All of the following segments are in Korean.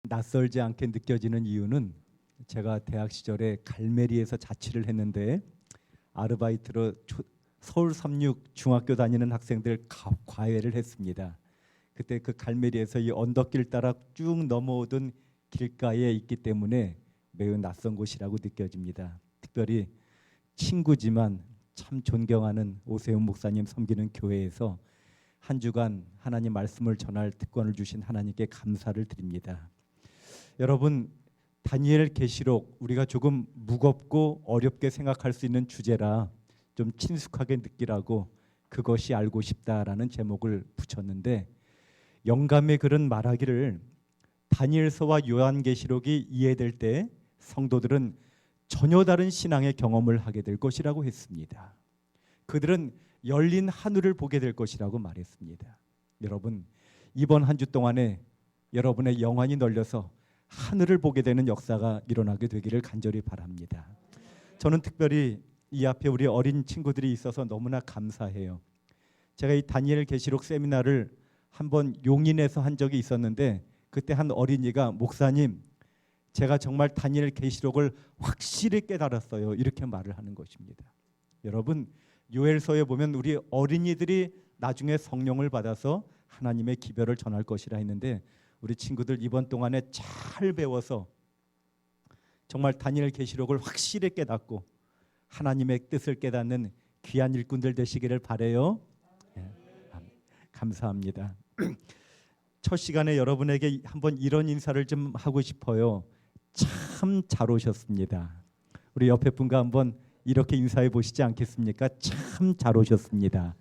낯설지 않게 느껴지는 이유는 제가 대학 시절에 갈메리에서 자취를 했는데 아르바이트로 서울 삼육 중학교 다니는 학생들 과외를 했습니다. 그때 그 갈메리에서 이 언덕길 따라 쭉 넘어오던 길가에 있기 때문에 매우 낯선 곳이라고 느껴집니다. 특별히 친구지만 참 존경하는 오세훈 목사님 섬기는 교회에서 한 주간 하나님 말씀을 전할 특권을 주신 하나님께 감사를 드립니다. 여러분, 다니엘 계시록 우리가 조금 무겁고 어렵게 생각할 수 있는 주제라 좀 친숙하게 느끼라고 그것이 알고 싶다라는 제목을 붙였는데, 영감의 글은 말하기를 다니엘서와 요한계시록이 이해될 때 성도들은 전혀 다른 신앙의 경험을 하게 될 것이라고 했습니다. 그들은 열린 하늘을 보게 될 것이라고 말했습니다. 여러분, 이번 한 주 동안에 여러분의 영안이 널려서 하늘을 보게 되는 역사가 일어나게 되기를 간절히 바랍니다. 저는 특별히 이 앞에 우리 어린 친구들이 있어서 너무나 감사해요. 제가 이 다니엘 계시록 세미나를 한번 용인에서 한 적이 있었는데, 그때 한 어린이가 목사님, 제가 정말 다니엘 계시록을 확실히 깨달았어요, 이렇게 말을 하는 것입니다. 여러분, 요엘서에 보면 우리 어린이들이 나중에 성령을 받아서 하나님의 기별을 전할 것이라 했는데, 우리 친구들 이번 동안에 잘 배워서 정말 다니엘 계시록을 확실히 깨닫고 하나님의 뜻을 깨닫는 귀한 일꾼들 되시기를 바라요. 감사합니다. 첫 시간에 여러분에게 한번 이런 인사를 좀 하고 싶어요. 참 잘 오셨습니다. 우리 옆에 분과 한번 이렇게 인사해 보시지 않겠습니까? 참 잘 오셨습니다.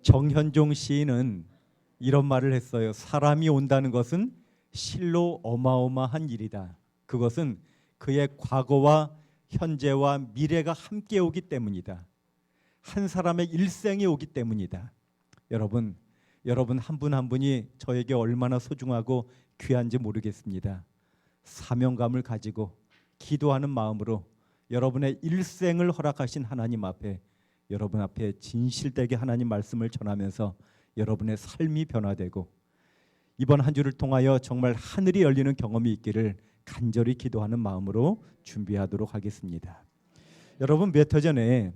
정현종 시인은 이런 말을 했어요. 사람이 온다는 것은 실로 어마어마한 일이다. 그것은 그의 과거와 현재와 미래가 함께 오기 때문이다. 한 사람의 일생이 오기 때문이다. 여러분 한 분 한 분이 저에게 얼마나 소중하고 귀한지 모르겠습니다. 사명감을 가지고 기도하는 마음으로 여러분의 일생을 허락하신 하나님 앞에, 여러분 앞에 진실되게 하나님 말씀을 전하면서 여러분의 삶이 변화되고 이번 한 주를 통하여 정말 하늘이 열리는 경험이 있기를 간절히 기도하는 마음으로 준비하도록 하겠습니다. 여러분, 몇 해 전에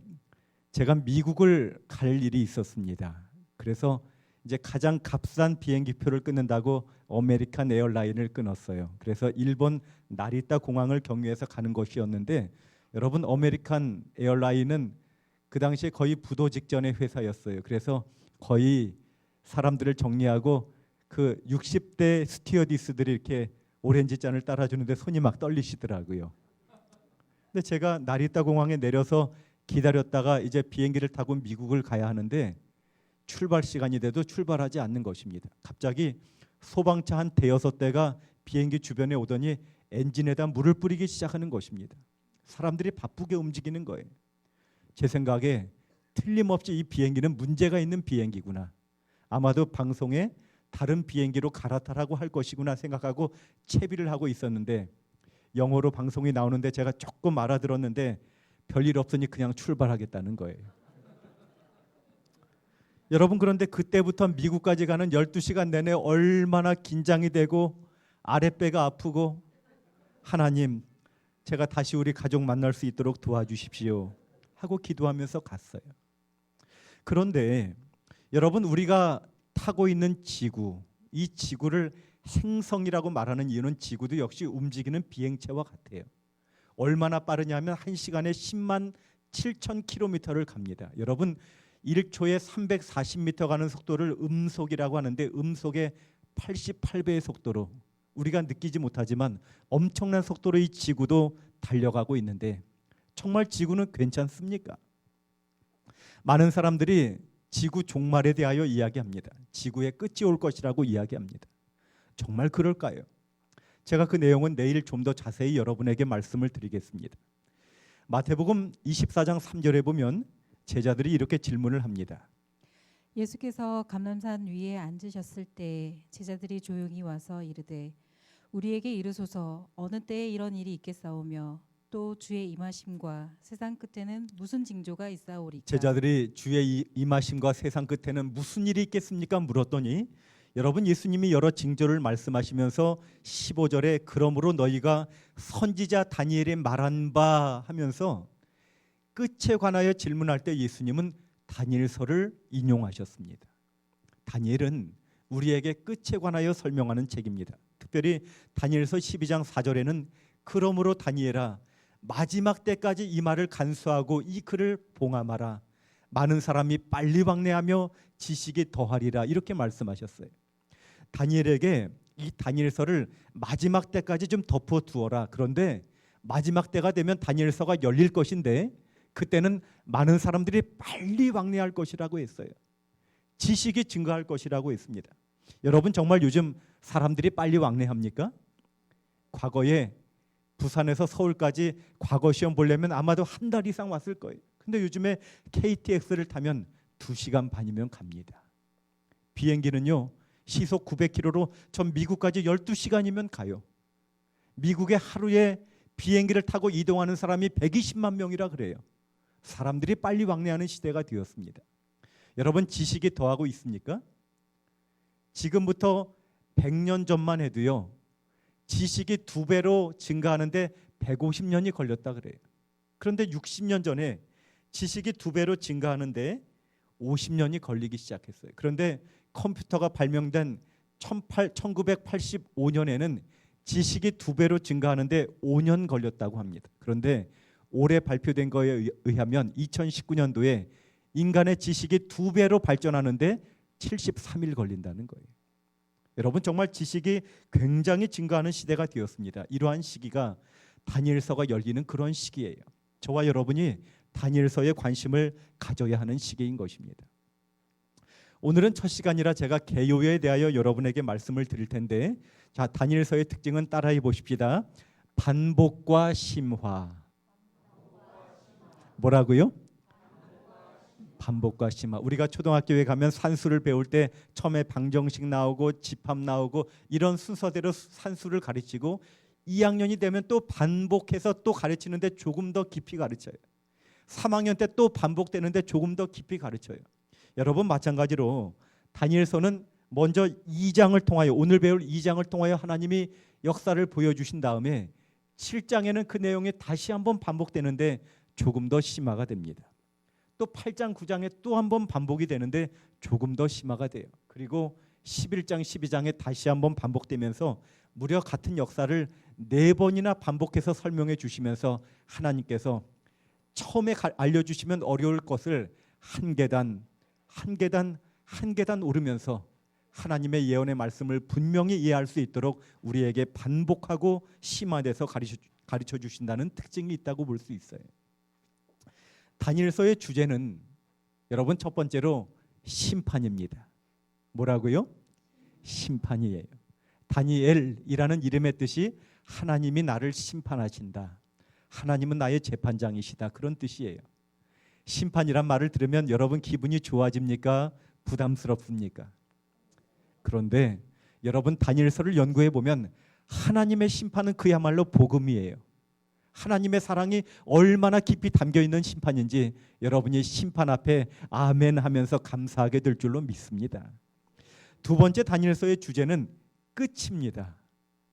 제가 미국을 갈 일이 있었습니다. 그래서 이제 가장 값싼 비행기표를 끊는다고 아메리칸 에어라인을 끊었어요. 그래서 일본 나리타 공항을 경유해서 가는 것이었는데, 여러분, 아메리칸 에어라인은 그 당시에 거의 부도 직전의 회사였어요. 그래서 거의 사람들을 정리하고 그 60대 스튜어디스들이 이렇게 오렌지 잔을 따라주는데 손이 막 떨리시더라고요. 근데 제가 나리타 공항에 내려서 기다렸다가 이제 비행기를 타고 미국을 가야 하는데 출발 시간이 돼도 출발하지 않는 것입니다. 갑자기 소방차 한 대여섯 대가 비행기 주변에 오더니 엔진에다 물을 뿌리기 시작하는 것입니다. 사람들이 바쁘게 움직이는 거예요. 제 생각에 틀림없이 이 비행기는 문제가 있는 비행기구나, 아마도 방송에 다른 비행기로 갈아타라고 할 것이구나 생각하고 채비를 하고 있었는데, 영어로 방송이 나오는데 제가 조금 알아들었는데 별일 없으니 그냥 출발하겠다는 거예요. 여러분, 그런데 그때부터 미국까지 가는 12시간 내내 얼마나 긴장이 되고 아랫배가 아프고, 하나님, 제가 다시 우리 가족 만날 수 있도록 도와주십시오 하고 기도하면서 갔어요. 그런데 여러분, 우리가 타고 있는 지구, 이 지구를 행성이라고 말하는 이유는 지구도 역시 움직이는 비행체와 같아요. 얼마나 빠르냐면 1시간에 10만 7천 킬로미터를 갑니다. 여러분, 1초에 340m 가는 속도를 음속이라고 하는데, 음속의 88배의 속도로 우리가 느끼지 못하지만 엄청난 속도로 이 지구도 달려가고 있는데, 정말 지구는 괜찮습니까? 많은 사람들이 지구 종말에 대하여 이야기합니다. 지구의 끝이 올 것이라고 이야기합니다. 정말 그럴까요? 제가 그 내용은 내일 좀 더 자세히 여러분에게 말씀을 드리겠습니다. 마태복음 24장 3절에 보면 제자들이 이렇게 질문을 합니다. 예수께서 감람산 위에 앉으셨을 때 제자들이 조용히 와서 이르되 우리에게 이르소서 어느 때에 이런 일이 있겠사오며 또 주의 임하심과 세상 끝에는 무슨 징조가 있사오리까? 제자들이 주의 임하심과 세상 끝에는 무슨 일이 있겠습니까? 물었더니 여러분, 예수님이 여러 징조를 말씀하시면서 15절에 그러므로 너희가 선지자 다니엘이 말한 바 하면서 끝에 관하여 질문할 때 예수님은 다니엘서를 인용하셨습니다. 다니엘은 우리에게 끝에 관하여 설명하는 책입니다. 특별히 다니엘서 12장 4절에는 그러므로 다니엘아 마지막 때까지 이 말을 간수하고 이 글을 봉함하라. 많은 사람이 빨리 왕래하며 지식이 더하리라. 이렇게 말씀하셨어요. 다니엘에게 이 다니엘서를 마지막 때까지 좀 덮어두어라. 그런데 마지막 때가 되면 다니엘서가 열릴 것인데 그때는 많은 사람들이 빨리 왕래할 것이라고 했어요. 지식이 증가할 것이라고 했습니다. 여러분, 정말 요즘 사람들이 빨리 왕래합니까? 과거에 부산에서 서울까지 과거 시험 보려면 아마도 한 달 이상 왔을 거예요. 근데 요즘에 KTX를 타면 2시간 반이면 갑니다. 비행기는요 시속 900km로 전 미국까지 12시간이면 가요. 미국에 하루에 비행기를 타고 이동하는 사람이 120만 명이라 그래요. 사람들이 빨리 왕래하는 시대가 되었습니다. 여러분, 지식이 더하고 있습니까? 지금부터 100년 전만 해도요 지식이 2배로 증가하는데 150년이 걸렸다 그래요. 그런데 60년 전에 지식이 2배로 증가하는데 50년이 걸리기 시작했어요. 그런데 컴퓨터가 발명된 1985년에는 지식이 2배로 증가하는데 5년 걸렸다고 합니다. 그런데 올해 발표된 거에 의하면 2019년도에 인간의 지식이 2배로 발전하는데 73일 걸린다는 거예요. 여러분, 정말 지식이 굉장히 증가하는 시대가 되었습니다. 이러한 시기가 다니엘서가 열리는 그런 시기예요. 저와 여러분이 다니엘서에 관심을 가져야 하는 시기인 것입니다. 오늘은 첫 시간이라 제가 개요에 대하여 여러분에게 말씀을 드릴 텐데, 자, 다니엘서의 특징은 따라해 보십시다. 반복과 심화. 뭐라고요? 반복과 심화. 우리가 초등학교에 가면 산수를 배울 때 처음에 방정식 나오고 집합 나오고 이런 순서대로 산수를 가르치고 2학년이 되면 또 반복해서 또 가르치는데 조금 더 깊이 가르쳐요. 3학년 때 또 반복되는데 조금 더 깊이 가르쳐요. 여러분, 마찬가지로 다니엘서는 먼저 2장을 통하여, 오늘 배울 2장을 통하여 하나님이 역사를 보여주신 다음에 7장에는 그 내용이 다시 한번 반복되는데 조금 더 심화가 됩니다. 또 8장, 9장에 또 한 번 반복이 되는데 조금 더 심화가 돼요. 그리고 11장, 12장에 다시 한번 반복되면서 무려 같은 역사를 4번이나 반복해서 설명해 주시면서 하나님께서 처음에 알려주시면 어려울 것을 한 계단 오르면서 하나님의 예언의 말씀을 분명히 이해할 수 있도록 우리에게 반복하고 심화돼서 가르쳐 주신다는 특징이 있다고 볼 수 있어요. 다니엘서의 주제는 여러분, 첫 번째로 심판입니다. 뭐라고요? 심판이에요. 다니엘이라는 이름의 뜻이 하나님이 나를 심판하신다. 하나님은 나의 재판장이시다. 그런 뜻이에요. 심판이란 말을 들으면 여러분 기분이 좋아집니까? 부담스럽습니까? 그런데 여러분, 다니엘서를 연구해 보면 하나님의 심판은 그야말로 복음이에요. 하나님의 사랑이 얼마나 깊이 담겨 있는 심판인지 여러분이 심판 앞에 아멘 하면서 감사하게 될 줄로 믿습니다. 두 번째 다니엘서의 주제는 끝입니다.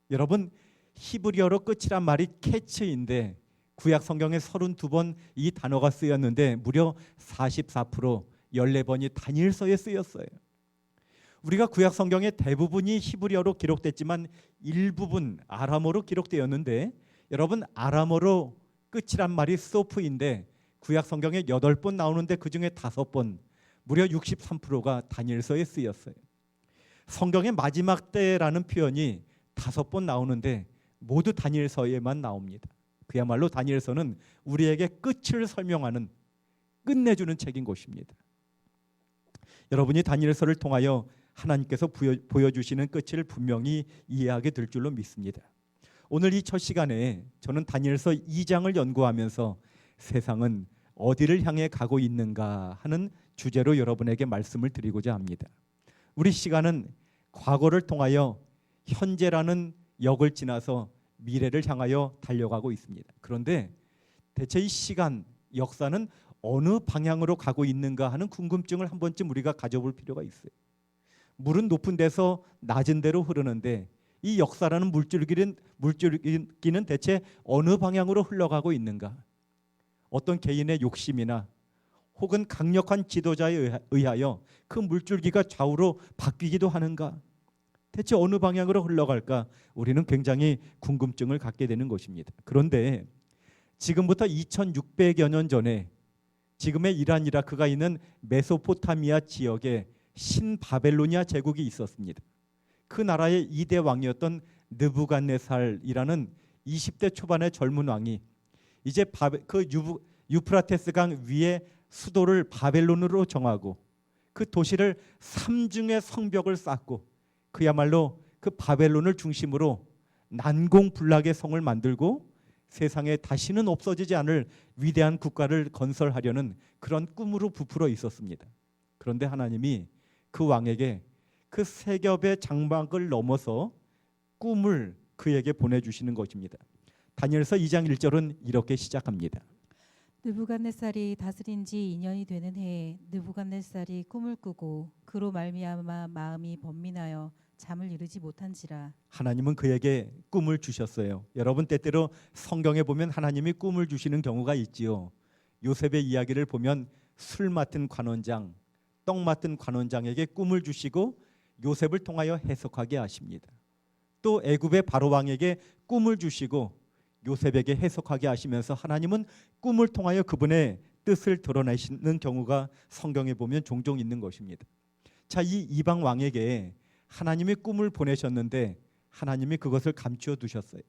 여러분, 히브리어로 끝이란 말이 캐츠인데 구약 성경에 32번 이 단어가 쓰였는데 무려 44%, 14번이 다니엘서에 쓰였어요. 우리가 구약 성경의 대부분이 히브리어로 기록됐지만 일부분 아람어로 기록되었는데, 여러분, 아람어로 끝이란 말이 소프인데 구약 성경에 8번 나오는데 그중에 5번, 무려 63%가 다니엘서에 쓰였어요. 성경의 마지막 때라는 표현이 5번 나오는데 모두 다니엘서에만 나옵니다. 그야말로 다니엘서는 우리에게 끝을 설명하는, 끝내주는 책인 것입니다. 여러분이 다니엘서를 통하여 하나님께서 보여주시는 끝을 분명히 이해하게 될 줄로 믿습니다. 오늘 이 첫 시간에 저는 다니엘서 2장을 연구하면서 세상은 어디를 향해 가고 있는가 하는 주제로 여러분에게 말씀을 드리고자 합니다. 우리 시간은 과거를 통하여 현재라는 역을 지나서 미래를 향하여 달려가고 있습니다. 그런데 대체 이 시간, 역사는 어느 방향으로 가고 있는가 하는 궁금증을 한 번쯤 우리가 가져볼 필요가 있어요. 물은 높은 데서 낮은 데로 흐르는데 이 역사라는 물줄기는 대체 어느 방향으로 흘러가고 있는가? 어떤 개인의 욕심이나 혹은 강력한 지도자에 의하여 그 물줄기가 좌우로 바뀌기도 하는가? 대체 어느 방향으로 흘러갈까? 우리는 굉장히 궁금증을 갖게 되는 것입니다. 그런데 지금부터 2600여 년 전에 지금의 이란, 이라크가 있는 메소포타미아 지역에 신바벨로니아 제국이 있었습니다. 그 나라의 2대 왕이었던 느부갓네살이라는 20대 초반의 젊은 왕이 이제 그 유프라테스 강 위에 수도를 바벨론으로 정하고 그 도시를 삼중의 성벽을 쌓고 그야말로 그 바벨론을 중심으로 난공불락의 성을 만들고 세상에 다시는 없어지지 않을 위대한 국가를 건설하려는 그런 꿈으로 부풀어 있었습니다. 그런데 하나님이 그 왕에게 그 세 겹의 장막을 넘어서 꿈을 그에게 보내주시는 것입니다. 다니엘서 2장 1절은 이렇게 시작합니다. 느부갓네살이 다스린 지 2년이 되는 해에 느부갓네살이 꿈을 꾸고 그로 말미암아 마음이 번민하여 잠을 이루지 못한지라. 하나님은 그에게 꿈을 주셨어요. 여러분 때때로 성경에 보면 하나님이 꿈을 주시는 경우가 있지요. 요셉의 이야기를 보면 술 맡은 관원장, 떡 맡은 관원장에게 꿈을 주시고 요셉을 통하여 해석하게 하십니다. 또 애굽의 바로 왕에게 꿈을 주시고 요셉에게 해석하게 하시면서 하나님은 꿈을 통하여 그분의 뜻을 드러내시는 경우가 성경에 보면 종종 있는 것입니다. 자, 이 이방 왕에게 하나님이 꿈을 보내셨는데 하나님이 그것을 감추어 두셨어요.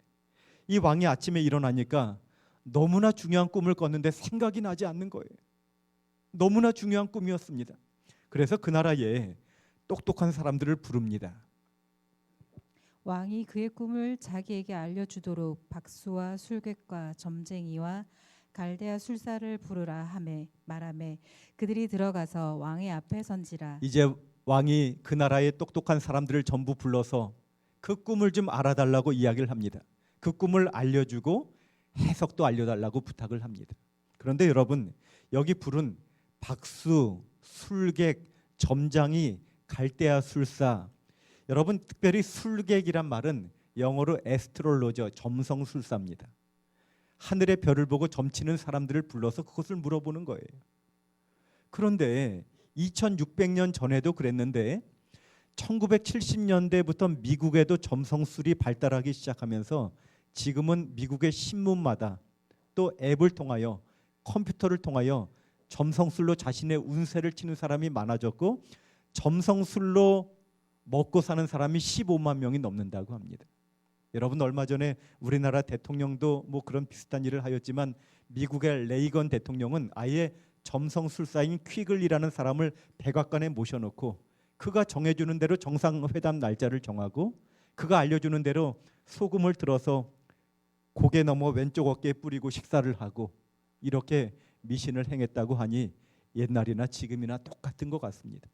이 왕이 아침에 일어나니까 너무나 중요한 꿈을 꿨는데 생각이 나지 않는 거예요. 너무나 중요한 꿈이었습니다. 그래서 그 나라에 똑똑한 사람들을 부릅니다. 왕이 그의 꿈을 자기에게 알려주도록 박수와 술객과 점쟁이와 갈대아 술사를 부르라 하매 말하매 그들이 들어가서 왕의 앞에 선지라. 이제 왕이 그 나라의 똑똑한 사람들을 전부 불러서 그 꿈을 좀 알아달라고 이야기를 합니다. 그 꿈을 알려주고 해석도 알려달라고 부탁을 합니다. 그런데 여러분, 여기 부른 박수, 술객, 점장이, 갈대아 술사, 여러분 특별히 술객이란 말은 영어로 에스트롤로저, 점성술사입니다. 하늘의 별을 보고 점치는 사람들을 불러서 그것을 물어보는 거예요. 그런데 2600년 전에도 그랬는데 1970년대부터 미국에도 점성술이 발달하기 시작하면서 지금은 미국의 신문마다 또 앱을 통하여 컴퓨터를 통하여 점성술로 자신의 운세를 치는 사람이 많아졌고 점성술로 먹고 사는 사람이 15만 명이 넘는다고 합니다. 여러분 얼마 전에 우리나라 대통령도 뭐 그런 비슷한 일을 하였지만 미국의 레이건 대통령은 아예 점성술사인 퀴글이라는 사람을 백악관에 모셔놓고 그가 정해주는 대로 정상회담 날짜를 정하고 그가 알려주는 대로 소금을 들어서 고개 넘어 왼쪽 어깨에 뿌리고 식사를 하고 이렇게 미신을 행했다고 하니 옛날이나 지금이나 똑같은 것 같습니다.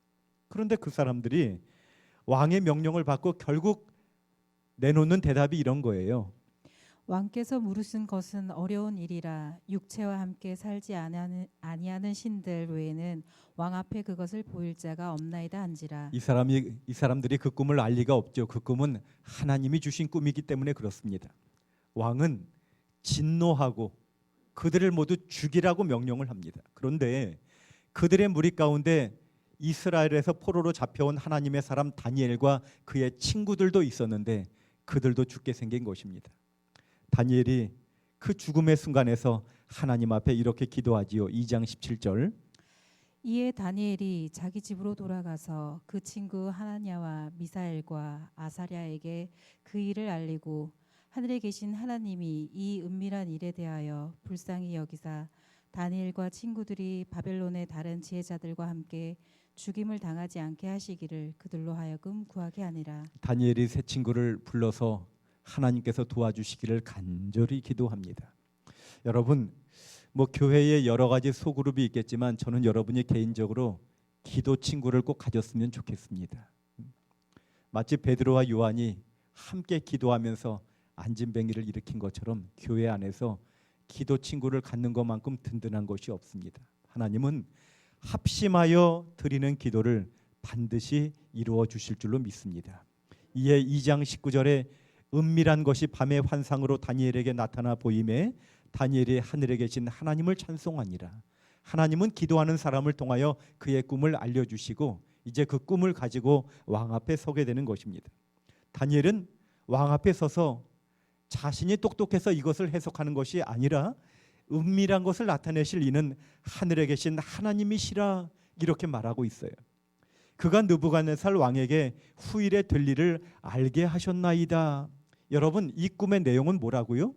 그런데 그 사람들이 왕의 명령을 받고 결국 내놓는 대답이 이런 거예요. 왕께서 물으신 것은 어려운 일이라 육체와 함께 살지 아니하는 신들 외에는 왕 앞에 그것을 보일 자가 없나이다 한지라. 이 사람들이 그 꿈을 알 리가 없죠. 그 꿈은 하나님이 주신 꿈이기 때문에 그렇습니다. 왕은 진노하고 그들을 모두 죽이라고 명령을 합니다. 그런데 그들의 무리 가운데 이스라엘에서 포로로 잡혀온 하나님의 사람 다니엘과 그의 친구들도 있었는데 그들도 죽게 생긴 것입니다. 다니엘이 그 죽음의 순간에서 하나님 앞에 이렇게 기도하지요. 2장 17절. 이에 다니엘이 자기 집으로 돌아가서 그 친구 하나냐와 미사엘과 아사랴에게 그 일을 알리고 하늘에 계신 하나님이 이 은밀한 일에 대하여 불쌍히 여기사 다니엘과 친구들이 바벨론의 다른 지혜자들과 함께 죽임을 당하지 않게 하시기를 그들로 하여금 구하게 하니라. 다니엘이 세 친구를 불러서 하나님께서 도와주시기를 간절히 기도합니다. 여러분, 뭐 교회에 여러 가지 소그룹이 있겠지만 저는 여러분이 개인적으로 기도 친구를 꼭 가졌으면 좋겠습니다. 마치 베드로와 요한이 함께 기도하면서 안진뱅이를 일으킨 것처럼 교회 안에서 기도 친구를 갖는 것만큼 든든한 것이 없습니다. 하나님은 합심하여 드리는 기도를 반드시 이루어 주실 줄로 믿습니다. 이에 2장 19절에 은밀한 것이 밤의 환상으로 다니엘에게 나타나 보임에 다니엘이 하늘에 계신 하나님을 찬송하니라. 하나님은 기도하는 사람을 통하여 그의 꿈을 알려주시고 이제 그 꿈을 가지고 왕 앞에 서게 되는 것입니다. 다니엘은 왕 앞에 서서 자신이 똑똑해서 이것을 해석하는 것이 아니라 은밀한 것을 나타내실 이는 하늘에 계신 하나님이시라 이렇게 말하고 있어요. 그가 느부갓네살 왕에게 후일에 될 일을 알게 하셨나이다. 여러분, 이 꿈의 내용은 뭐라고요?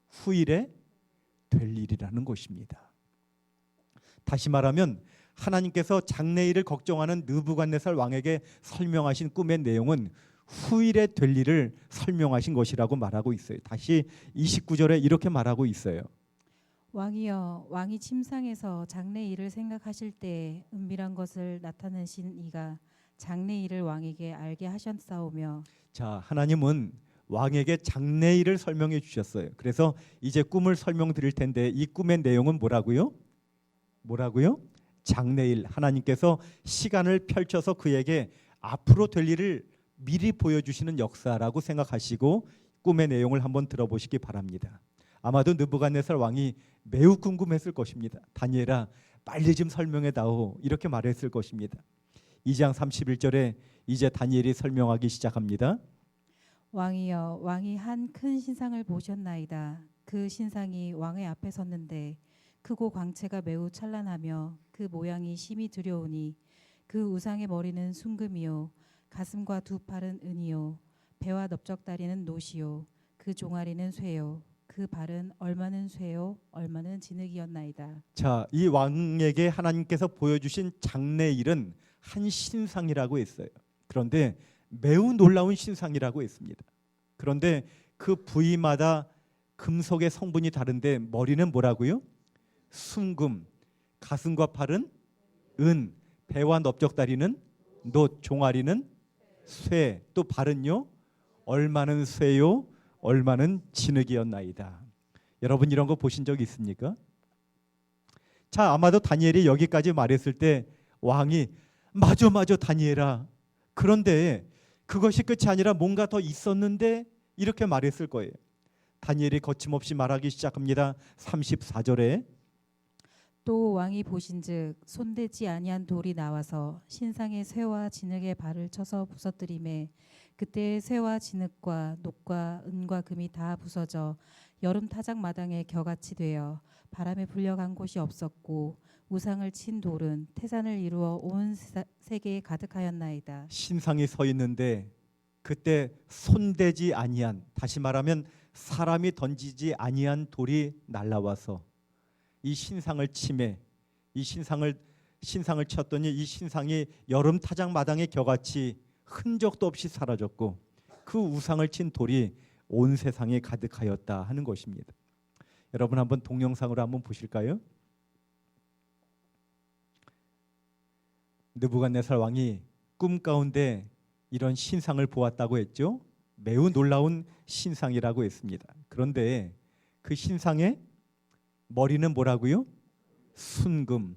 후일에 될 일이라는 것입니다. 다시 말하면 하나님께서 장래일을 걱정하는 느부갓네살 왕에게 설명하신 꿈의 내용은 후일에 될 일을 설명하신 것이라고 말하고 있어요. 다시 29절에 이렇게 말하고 있어요. 왕이여, 왕이 침상에서 장래 일을 생각하실 때 은밀한 것을 나타내신 이가 장래 일을 왕에게 알게 하셨사오며. 자, 하나님은 왕에게 장래 일을 설명해 주셨어요. 그래서 이제 꿈을 설명드릴 텐데 이 꿈의 내용은 뭐라고요? 장래일. 하나님께서 시간을 펼쳐서 그에게 앞으로 될 일을 미리 보여주시는 역사라고 생각하시고 꿈의 내용을 한번 들어보시기 바랍니다. 아마도 느부갓네살 왕이 매우 궁금했을 것입니다. 다니엘아, 빨리 좀 설명해 다오 이렇게 말했을 것입니다. 2장 31절에 이제 다니엘이 설명하기 시작합니다. 왕이여, 왕이 한 큰 신상을 보셨나이다. 그 신상이 왕의 앞에 섰는데 크고 광채가 매우 찬란하며 그 모양이 심히 두려우니 그 우상의 머리는 순금이요 가슴과 두 팔은 은이요 배와 넓적다리는 노시요 그 종아리는 쇠요 그 발은 얼마는 쇠요 얼마는 진흙이었나이다. 자, 이 왕에게 하나님께서 보여주신 장래일은 한 신상이라고 했어요. 그런데 매우 놀라운 신상이라고 했습니다. 그런데 그 부위마다 금속의 성분이 다른데 머리는 뭐라고요? 순금, 가슴과 팔은 은, 배와 넓적다리는 놋, 종아리는 쇠, 또 발은요? 얼마는 쇠요, 얼마는 진흙이었나이다. 여러분 이런 거 보신 적 있습니까? 자, 아마도 다니엘이 여기까지 말했을 때 왕이 맞아 다니엘아. 그런데 그것이 끝이 아니라 뭔가 더 있었는데 이렇게 말했을 거예요. 다니엘이 거침없이 말하기 시작합니다. 34절에 또 왕이 보신즉 손대지 아니한 돌이 나와서 신상의 쇠와 진흙의 발을 쳐서 부서뜨리매 그때 쇠와 진흙과 녹과 은과 금이 다 부서져 여름 타작 마당에 겨같이 되어 바람에 불려간 곳이 없었고 우상을 친 돌은 태산을 이루어 온 세계에 가득하였나이다. 신상이 서 있는데 그때 손대지 아니한, 다시 말하면 사람이 던지지 아니한 돌이 날라와서 이 신상을 침해, 이 신상을 쳤더니 이 신상이 여름 타작 마당에 겨같이 흔적도 없이 사라졌고 그 우상을 친 돌이 온 세상에 가득하였다 하는 것입니다. 여러분 한번 동영상으로 한번 보실까요? 느부갓네살 왕이 꿈 가운데 이런 신상을 보았다고 했죠. 매우 놀라운 신상이라고 했습니다. 그런데 그 신상의 머리는 뭐라고요? 순금,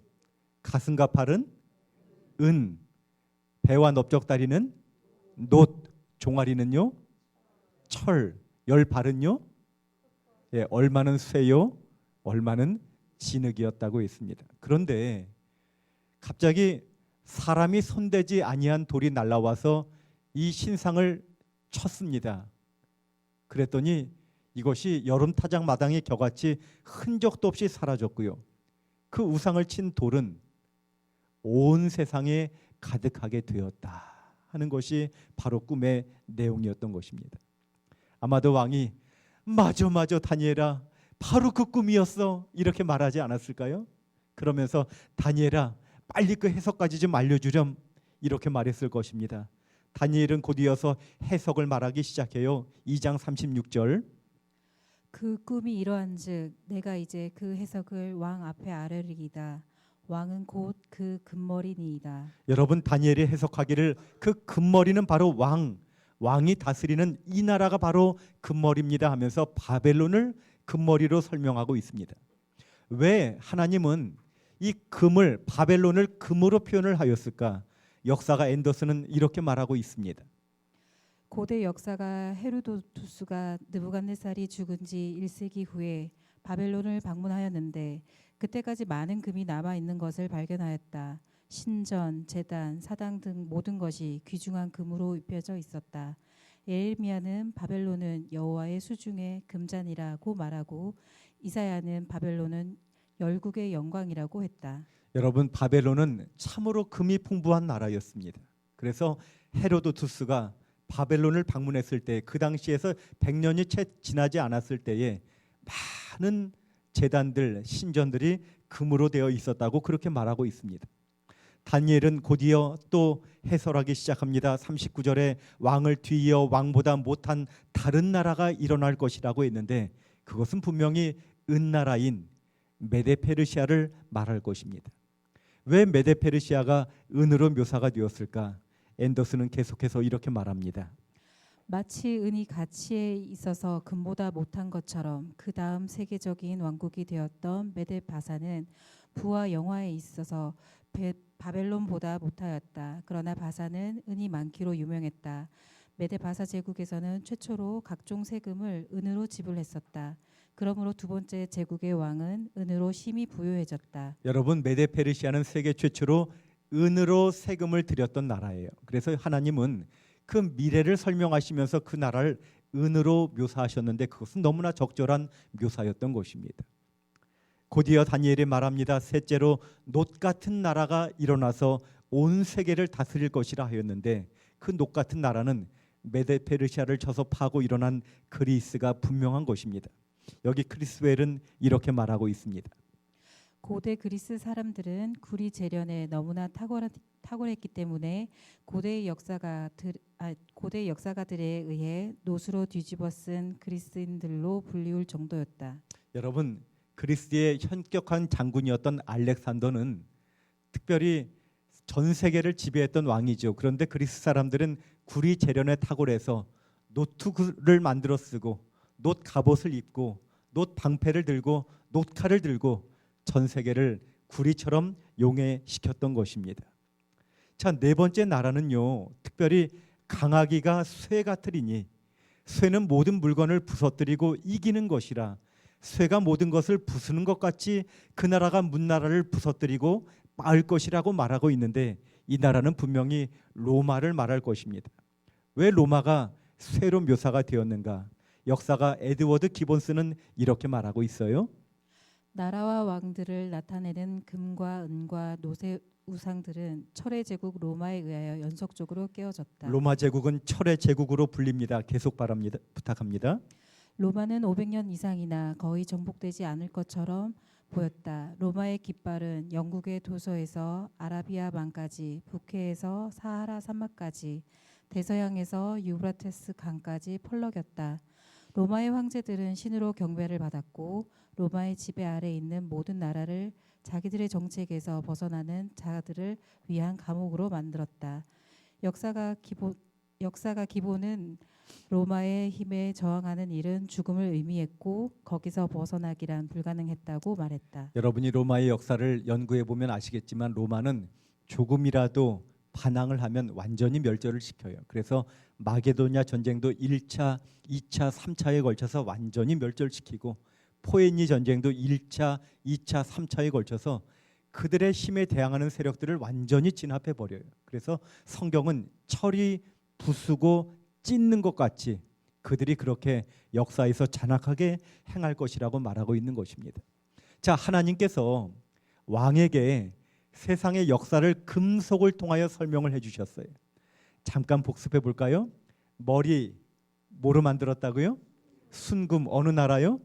가슴과 팔은 은, 배와 넓적다리는 놋, 종아리는요 철, 열 발은요 얼마는 쇠요, 얼마는 진흙이었다고 했습니다. 그런데 갑자기 사람이 손대지 아니한 돌이 날라와서 이 신상을 쳤습니다. 그랬더니 이것이 여름 타작 마당에 겨같이 흔적도 없이 사라졌고요. 그 우상을 친 돌은 온 세상에 가득하게 되었다 하는 것이 바로 꿈의 내용이었던 것입니다. 아마도 왕이 맞아 다니엘아, 바로 그 꿈이었어 이렇게 말하지 않았을까요? 그러면서 다니엘아, 빨리 그 해석까지 좀 알려주렴 이렇게 말했을 것입니다. 다니엘은 곧 이어서 해석을 말하기 시작해요. 2장 36절 그 꿈이 이러한즉 내가 이제 그 해석을 왕 앞에 아뢰리이다. 왕은 곧 그 금머리니이다. 여러분, 다니엘이 해석하기를 그 금머리는 바로 왕이 다스리는 이 나라가 바로 금머리입니다 하면서 바벨론을 금머리로 설명하고 있습니다. 왜 하나님은 이 금을, 바벨론을 금으로 표현을 하였을까? 역사가 앤더슨은 이렇게 말하고 있습니다. 고대 역사가 헤로도투스가 느부갓네살이 죽은 지 1세기 후에 바벨론을 방문하였는데 그때까지 많은 금이 남아 있는 것을 발견하였다. 신전, 제단, 사당 등 모든 것이 귀중한 금으로 입혀져 있었다. 예레미야는 바벨론은 여호와의 수중의 금잔이라고 말하고 이사야는 바벨론은 열국의 영광이라고 했다. 여러분, 바벨론은 참으로 금이 풍부한 나라였습니다. 그래서 헤로도투스가 바벨론을 방문했을 때, 그 당시에서 100년이 채 지나지 않았을 때에 많은 제단들, 신전들이 금으로 되어 있었다고 그렇게 말하고 있습니다. 다니엘은 곧이어 또 해설하기 시작합니다. 39절에 왕을 뒤이어 왕보다 못한 다른 나라가 일어날 것이라고 했는데 그것은 분명히 은나라인 메데페르시아를 말할 것입니다. 왜 메데페르시아가 은으로 묘사가 되었을까? 앤더슨은 계속해서 이렇게 말합니다. 마치 은이 가치에 있어서 금보다 못한 것처럼 그 다음 세계적인 왕국이 되었던 메데바사는 부와 영화에 있어서 바벨론보다 못하였다. 그러나 바사는 은이 많기로 유명했다. 메데바사 제국에서는 최초로 각종 세금을 은으로 지불했었다. 그러므로 두 번째 제국의 왕은 은으로 심히 부유해졌다. 여러분, 메데페르시아는 세계 최초로 은으로 세금을 들였던 나라예요. 그래서 하나님은 그 미래를 설명하시면서 그 나라를 은으로 묘사하셨는데 그것은 너무나 적절한 묘사였던 것입니다. 곧이어 다니엘이 말합니다. 셋째로 놋 같은 나라가 일어나서 온 세계를 다스릴 것이라 하였는데 그 놋 같은 나라는 메데페르시아를 쳐서 파고 일어난 그리스가 분명한 것입니다. 여기 크리스웰은 이렇게 말하고 있습니다. 고대 그리스 사람들은 구리 재련에 너무나 탁월했기 때문에 고대 역사가들에 의해 놋으로 뒤집어 쓴 그리스인들로 불리울 정도였다. 여러분, 그리스의 현격한 장군이었던 알렉산더는 특별히 전 세계를 지배했던 왕이죠. 그런데 그리스 사람들은 구리 재련에 탁월해서 노트를 만들어 쓰고 놋 갑옷을 입고 놋 방패를 들고 놋칼을 들고 전 세계를 구리처럼 용해시켰던 것입니다. 자, 네 번째 나라는요, 특별히 강하기가 쇠 같으리니 쇠는 모든 물건을 부서뜨리고 이기는 것이라 쇠가 모든 것을 부수는 것 같이 그 나라가 문나라를 부서뜨리고 빻을 것이라고 말하고 있는데 이 나라는 분명히 로마를 말할 것입니다. 왜 로마가 쇠로 묘사가 되었는가? 역사가 에드워드 기본스는 이렇게 말하고 있어요. 나라와 왕들을 나타내는 금과 은과 놋의 우상들은 철의 제국 로마에 의하여 연속적으로 깨어졌다. 로마 제국은 철의 제국으로 불립니다. 계속 부탁합니다. 로마는 500년 이상이나 거의 정복되지 않을 것처럼 보였다. 로마의 깃발은 영국의 도서에서 아라비아 만까지, 북해에서 사하라 사막까지, 대서양에서 유브라테스 강까지 펄럭였다. 로마의 황제들은 신으로 경배를 받았고 로마의 지배 아래 있는 모든 나라를 자기들의 정책에서 벗어나는 자들을 위한 감옥으로 만들었다. 역사가 기본은 로마의 힘에 저항하는 일은 죽음을 의미했고 거기서 벗어나기란 불가능했다고 말했다. 여러분이 로마의 역사를 연구해 보면 아시겠지만 로마는 조금이라도 반항을 하면 완전히 멸절을 시켜요. 그래서 마게도냐 전쟁도 1차, 2차, 3차에 걸쳐서 완전히 멸절시키고 포에니 전쟁도 1차, 2차, 3차에 걸쳐서 그들의 힘에 대항하는 세력들을 완전히 진압해 버려요. 그래서 성경은 철이 부수고 찢는 것 같이 그들이 그렇게 역사에서 잔악하게 행할 것이라고 말하고 있는 것입니다. 자, 하나님께서 왕에게 세상의 역사를 금속을 통하여 설명을 해주셨어요. 잠깐 복습해 볼까요? 머리 뭐로 만들었다고요? 순금. 어느 나라요?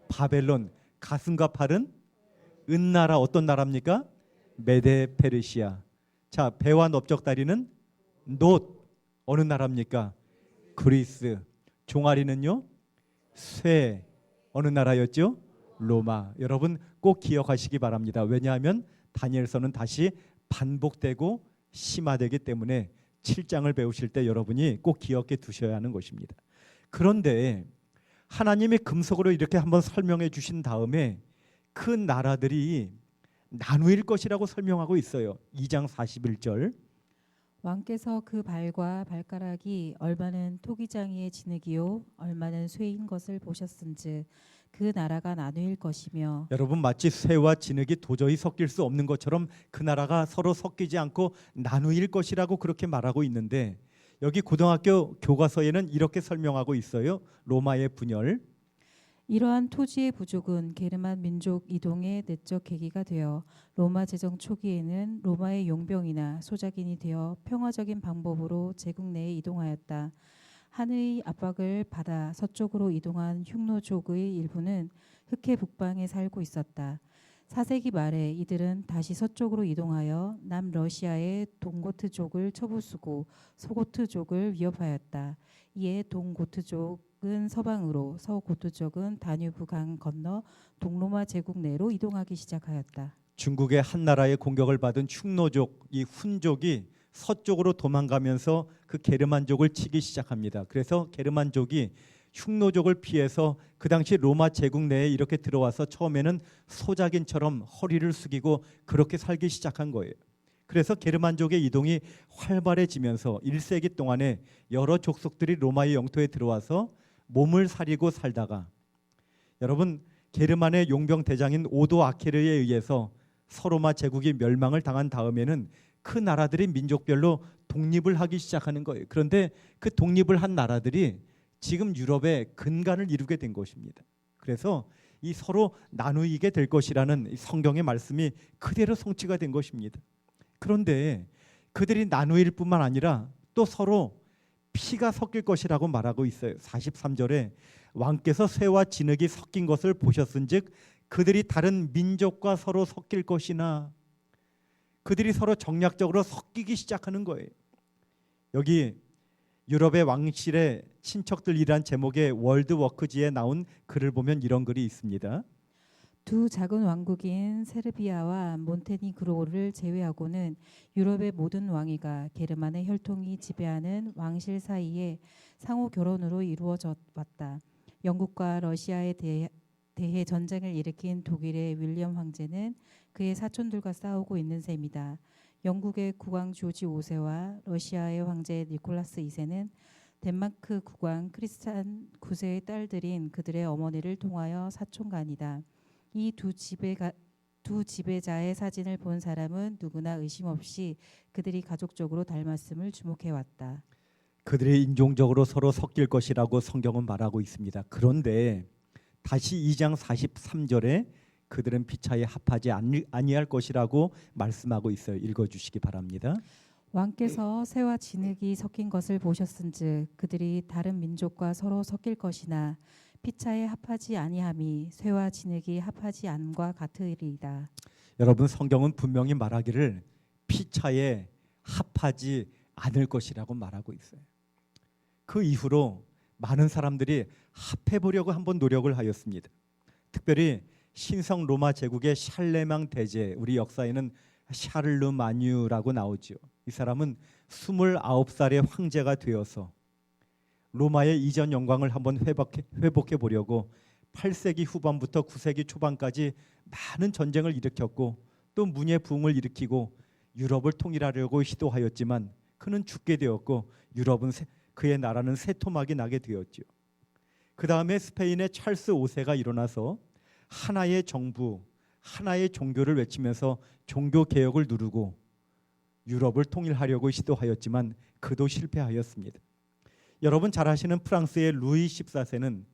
바벨론. 가슴과 팔은 은나라. 어떤 나라입니까? 메데페르시아. 자, 배와 넓적다리는 놋. 어느 나라입니까? 그리스. 종아리는요? 쇠. 어느 나라였죠? 로마. 여러분 꼭 기억하시기 바랍니다. 왜냐하면 다니엘서는 다시 반복되고 심화되기 때문에 7장을 배우실 때 여러분이 꼭 기억해 두셔야 하는 것입니다. 그런데 하나님이 금속으로 이렇게 한번 설명해 주신 다음에 그 나라들이 나누일 것이라고 설명하고 있어요. 2장 41절. 왕께서 그 발과 발가락이 얼마는 토기장이의 진흙이요 얼마는 쇠인 것을 보셨은즉 그 나라가 나누일 것이며. 여러분, 마치 쇠와 진흙이 도저히 섞일 수 없는 것처럼 그 나라가 서로 섞이지 않고 나누일 것이라고 그렇게 말하고 있는데, 여기 고등학교 교과서에는 이렇게 설명하고 있어요. 로마의 분열. 이러한 토지의 부족은 게르만 민족 이동의 내적 계기가 되어 로마 제정 초기에는 로마의 용병이나 소작인이 되어 평화적인 방법으로 제국 내에 이동하였다. 한의 압박을 받아 서쪽으로 이동한 흉노족의 일부는 흑해 북방에 살고 있었다. 4세기 말에 이들은 다시 서쪽으로 이동하여 남러시아의 동고트족을 쳐부수고 서고트족을 위협하였다. 이에 동고트족은 서방으로, 서고트족은 다뉴브 강 건너 동로마 제국 내로 이동하기 시작하였다. 중국의 한 나라의 공격을 받은 흉노족, 이 훈족이 서쪽으로 도망가면서 그 게르만족을 치기 시작합니다. 그래서 게르만족이 흉노족을 피해서 그 당시 로마 제국 내에 이렇게 들어와서 처음에는 소작인처럼 허리를 숙이고 그렇게 살기 시작한 거예요. 그래서 게르만족의 이동이 활발해지면서 1세기 동안에 여러 족속들이 로마의 영토에 들어와서 몸을 사리고 살다가, 여러분, 게르만의 용병 대장인 오도 아케르에 의해서 서로마 제국이 멸망을 당한 다음에는 그 나라들이 민족별로 독립을 하기 시작하는 거예요. 그런데 그 독립을 한 나라들이 지금 유럽의 근간을 이루게 된 것입니다. 그래서 이 서로 나누게 될 것이라는 성경의 말씀이 그대로 성취가 된 것입니다. 그런데 그들이 나누일 뿐만 아니라 또 서로 피가 섞일 것이라고 말하고 있어요. 43절에 왕께서 쇠와 진흙이 섞인 것을 보셨은즉 그들이 다른 민족과 서로 섞일 것이나, 그들이 서로 정략적으로 섞이기 시작하는 거예요. 여기 유럽의 왕실의 친척들이란 제목의 월드워크지에 나온 글을 보면 이런 글이 있습니다. 두 작은 왕국인 세르비아와 몬테니그로를 제외하고는 유럽의 모든 왕위가 게르만의 혈통이 지배하는 왕실 사이에 상호 결혼으로 이루어져 왔다. 영국과 러시아에 대해 전쟁을 일으킨 독일의 윌리엄 황제는 그의 사촌들과 싸우고 있는 셈이다. 영국의 국왕 조지 5세와 러시아의 황제 니콜라스 2세는 덴마크 국왕 크리스찬 9세의 딸들인 그들의 어머니를 통하여 사촌간이다. 이 두 지배자의 사진을 본 사람은 누구나 의심 없이 그들이 가족적으로 닮았음을 주목해왔다. 그들이 인종적으로 서로 섞일 것이라고 성경은 말하고 있습니다. 그런데 다시 2장 43절에 그들은 피차에 합하지 아니할 것이라고 말씀하고 있어요. 읽어주시기 바랍니다. 왕께서 쇠와 진흙이 섞인 것을 보셨은즉 그들이 다른 민족과 서로 섞일 것이나 피차에 합하지 아니함이 쇠와 진흙이 합하지 않음과 같으리이다. 여러분, 성경은 분명히 말하기를 피차에 합하지 않을 것이라고 말하고 있어요. 그 이후로 많은 사람들이 합해보려고 한번 노력을 하였습니다. 특별히 신성 로마 제국의 샬레망 대제, 우리 역사에는 샤를르마뉴라고 나오죠. 이 사람은 29살의 황제가 되어서 로마의 이전 영광을 한번 회복해 보려고 8세기 후반부터 9세기 초반까지 많은 전쟁을 일으켰고 또 문예 부흥을 일으키고 유럽을 통일하려고 시도하였지만 그는 죽게 되었고 유럽은 그의 나라는 새토막이 나게 되었죠. 그 다음에 스페인의 찰스 5세가 일어나서 하나의 정부, 하나의 종교를 외치면서 종교 개혁을 누르고 유럽을 통일하려고 시도하였지만 그도 실패하였습니다. 여러분 잘 아시는 프랑스의 루이 14세는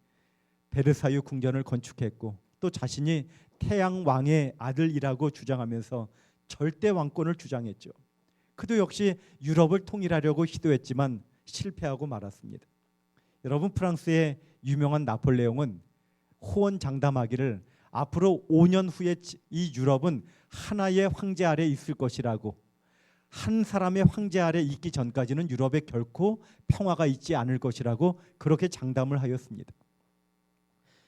베르사유 궁전을 건축했고 또 자신이 태양 왕의 아들이라고 주장하면서 절대 왕권을 주장했죠. 그도 역시 유럽을 통일하려고 시도했지만 실패하고 말았습니다. 여러분, 프랑스의 유명한 나폴레옹은 호언장담하기를 앞으로 5년 후에 이 유럽은 하나의 황제 아래 있을 것이라고, 한 사람의 황제 아래 있기 전까지는 유럽에 결코 평화가 있지 않을 것이라고 그렇게 장담을 하였습니다.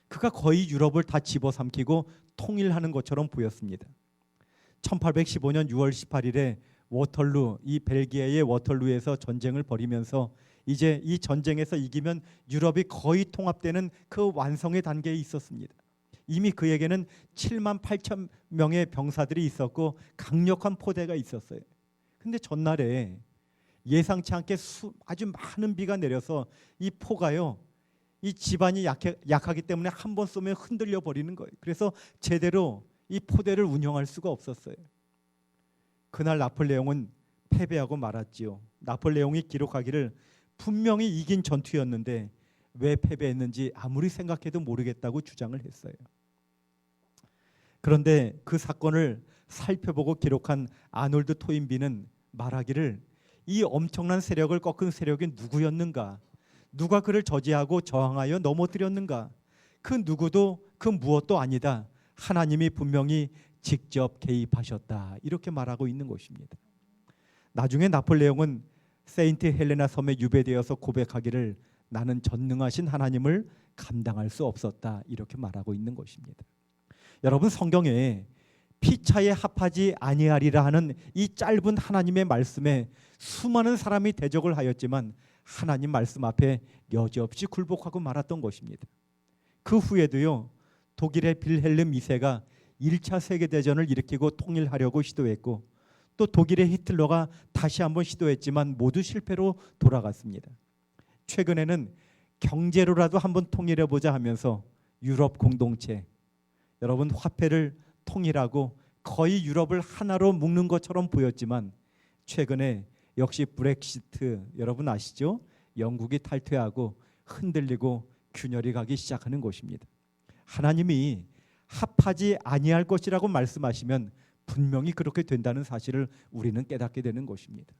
그가 거의 유럽을 다 집어삼키고 통일하는 것처럼 보였습니다. 1815년 6월 18일에 워털루, 이 벨기에의 워털루에서 전쟁을 벌이면서 이제 이 전쟁에서 이기면 유럽이 거의 통합되는 그 완성의 단계에 있었습니다. 이미 그에게는 7만 8천 명의 병사들이 있었고 강력한 포대가 있었어요. 근데 전날에 예상치 않게 아주 많은 비가 내려서 이 포가요, 이 지반이 약하기 때문에 한 번 쏘면 흔들려 버리는 거예요. 그래서 제대로 이 포대를 운영할 수가 없었어요. 그날 나폴레옹은 패배하고 말았지요. 나폴레옹이 기록하기를 분명히 이긴 전투였는데 왜 패배했는지 아무리 생각해도 모르겠다고 주장을 했어요. 그런데 그 사건을 살펴보고 기록한 아놀드 토인비는 말하기를 이 엄청난 세력을 꺾은 세력이 누구였는가? 누가 그를 저지하고 저항하여 넘어뜨렸는가? 그 누구도 그 무엇도 아니다. 하나님이 분명히 직접 개입하셨다. 이렇게 말하고 있는 것입니다. 나중에 나폴레옹은 세인트 헬레나 섬에 유배되어서 고백하기를 나는 전능하신 하나님을 감당할 수 없었다. 이렇게 말하고 있는 것입니다. 여러분, 성경에 피차에 합하지 아니하리라 하는 이 짧은 하나님의 말씀에 수많은 사람이 대적을 하였지만 하나님 말씀 앞에 여지없이 굴복하고 말았던 것입니다. 그 후에도요, 독일의 빌헬름 2세가 1차 세계대전을 일으키고 통일하려고 시도했고 또 독일의 히틀러가 다시 한번 시도했지만 모두 실패로 돌아갔습니다. 최근에는 경제로라도 한번 통일해보자 하면서 유럽 공동체, 여러분, 화폐를 통일하고 거의 유럽을 하나로 묶는 것처럼 보였지만 최근에 역시 브렉시트, 여러분 아시죠? 영국이 탈퇴하고 흔들리고 균열이 가기 시작하는 것입니다. 하나님이 합하지 아니할 것이라고 말씀하시면 분명히 그렇게 된다는 사실을 우리는 깨닫게 되는 것입니다.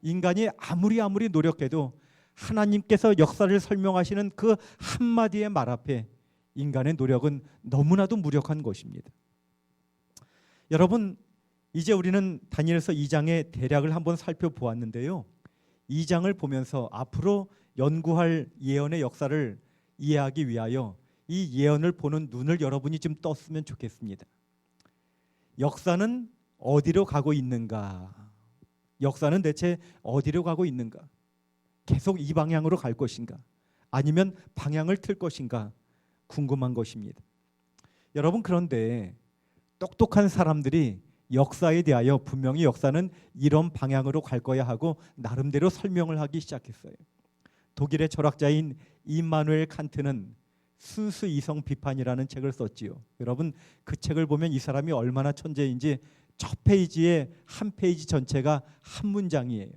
인간이 아무리 노력해도 하나님께서 역사를 설명하시는 그 한마디의 말 앞에 인간의 노력은 너무나도 무력한 것입니다. 여러분, 이제 우리는 다니엘서 2장의 대략을 한번 살펴보았는데요. 2장을 보면서 앞으로 연구할 예언의 역사를 이해하기 위하여 이 예언을 보는 눈을 여러분이 좀 떴으면 좋겠습니다. 역사는 어디로 가고 있는가? 역사는 대체 어디로 가고 있는가? 계속 이 방향으로 갈 것인가? 아니면 방향을 틀 것인가? 궁금한 것입니다. 여러분, 그런데 똑똑한 사람들이 역사에 대하여 분명히 역사는 이런 방향으로 갈 거야 하고 나름대로 설명을 하기 시작했어요. 독일의 철학자인 임마누엘 칸트는 순수 이성 비판이라는 책을 썼지요. 여러분, 그 책을 보면 이 사람이 얼마나 천재인지 첫 페이지에 한 페이지 전체가 한 문장이에요.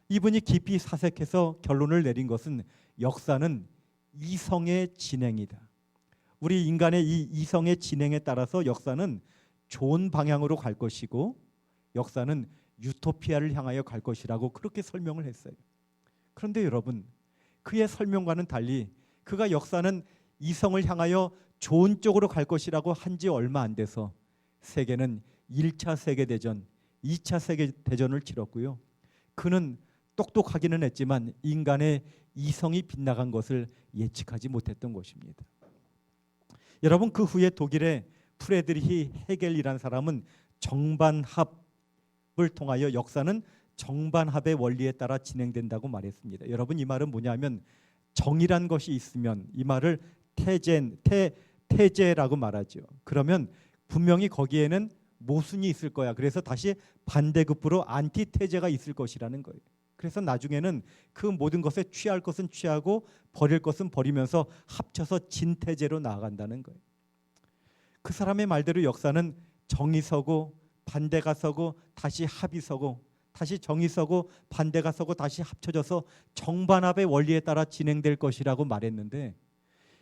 이분이 깊이 사색해서 결론을 내린 것은 역사는 이성의 진행이다. 우리 인간의 이 이성의 진행에 따라서 역사는 좋은 방향으로 갈 것이고 역사는 유토피아를 향하여 갈 것이라고 그렇게 설명을 했어요. 그런데 여러분, 그의 설명과는 달리 그가 역사는 이성을 향하여 좋은 쪽으로 갈 것이라고 한 지 얼마 안 돼서 세계는 1차 세계대전, 2차 세계대전을 치렀고요. 그는 똑똑하기는 했지만 인간의 이성이 빗나간 것을 예측하지 못했던 것입니다. 여러분, 그 후에 독일의 프레드리히 헤겔이라는 사람은 정반합을 통하여 역사는 정반합의 원리에 따라 진행된다고 말했습니다. 여러분, 이 말은 뭐냐면 정이란 것이 있으면 이 말을 태제라고 말하죠. 그러면 분명히 거기에는 모순이 있을 거야. 그래서 다시 반대급부로 안티테제가 있을 것이라는 거예요. 그래서 나중에는 그 모든 것에 취할 것은 취하고 버릴 것은 버리면서 합쳐서 진태제로 나아간다는 거예요. 그 사람의 말대로 역사는 정이 서고 반대가 서고 다시 합이 서고 다시 정이 서고 반대가 서고 다시 합쳐져서 정반합의 원리에 따라 진행될 것이라고 말했는데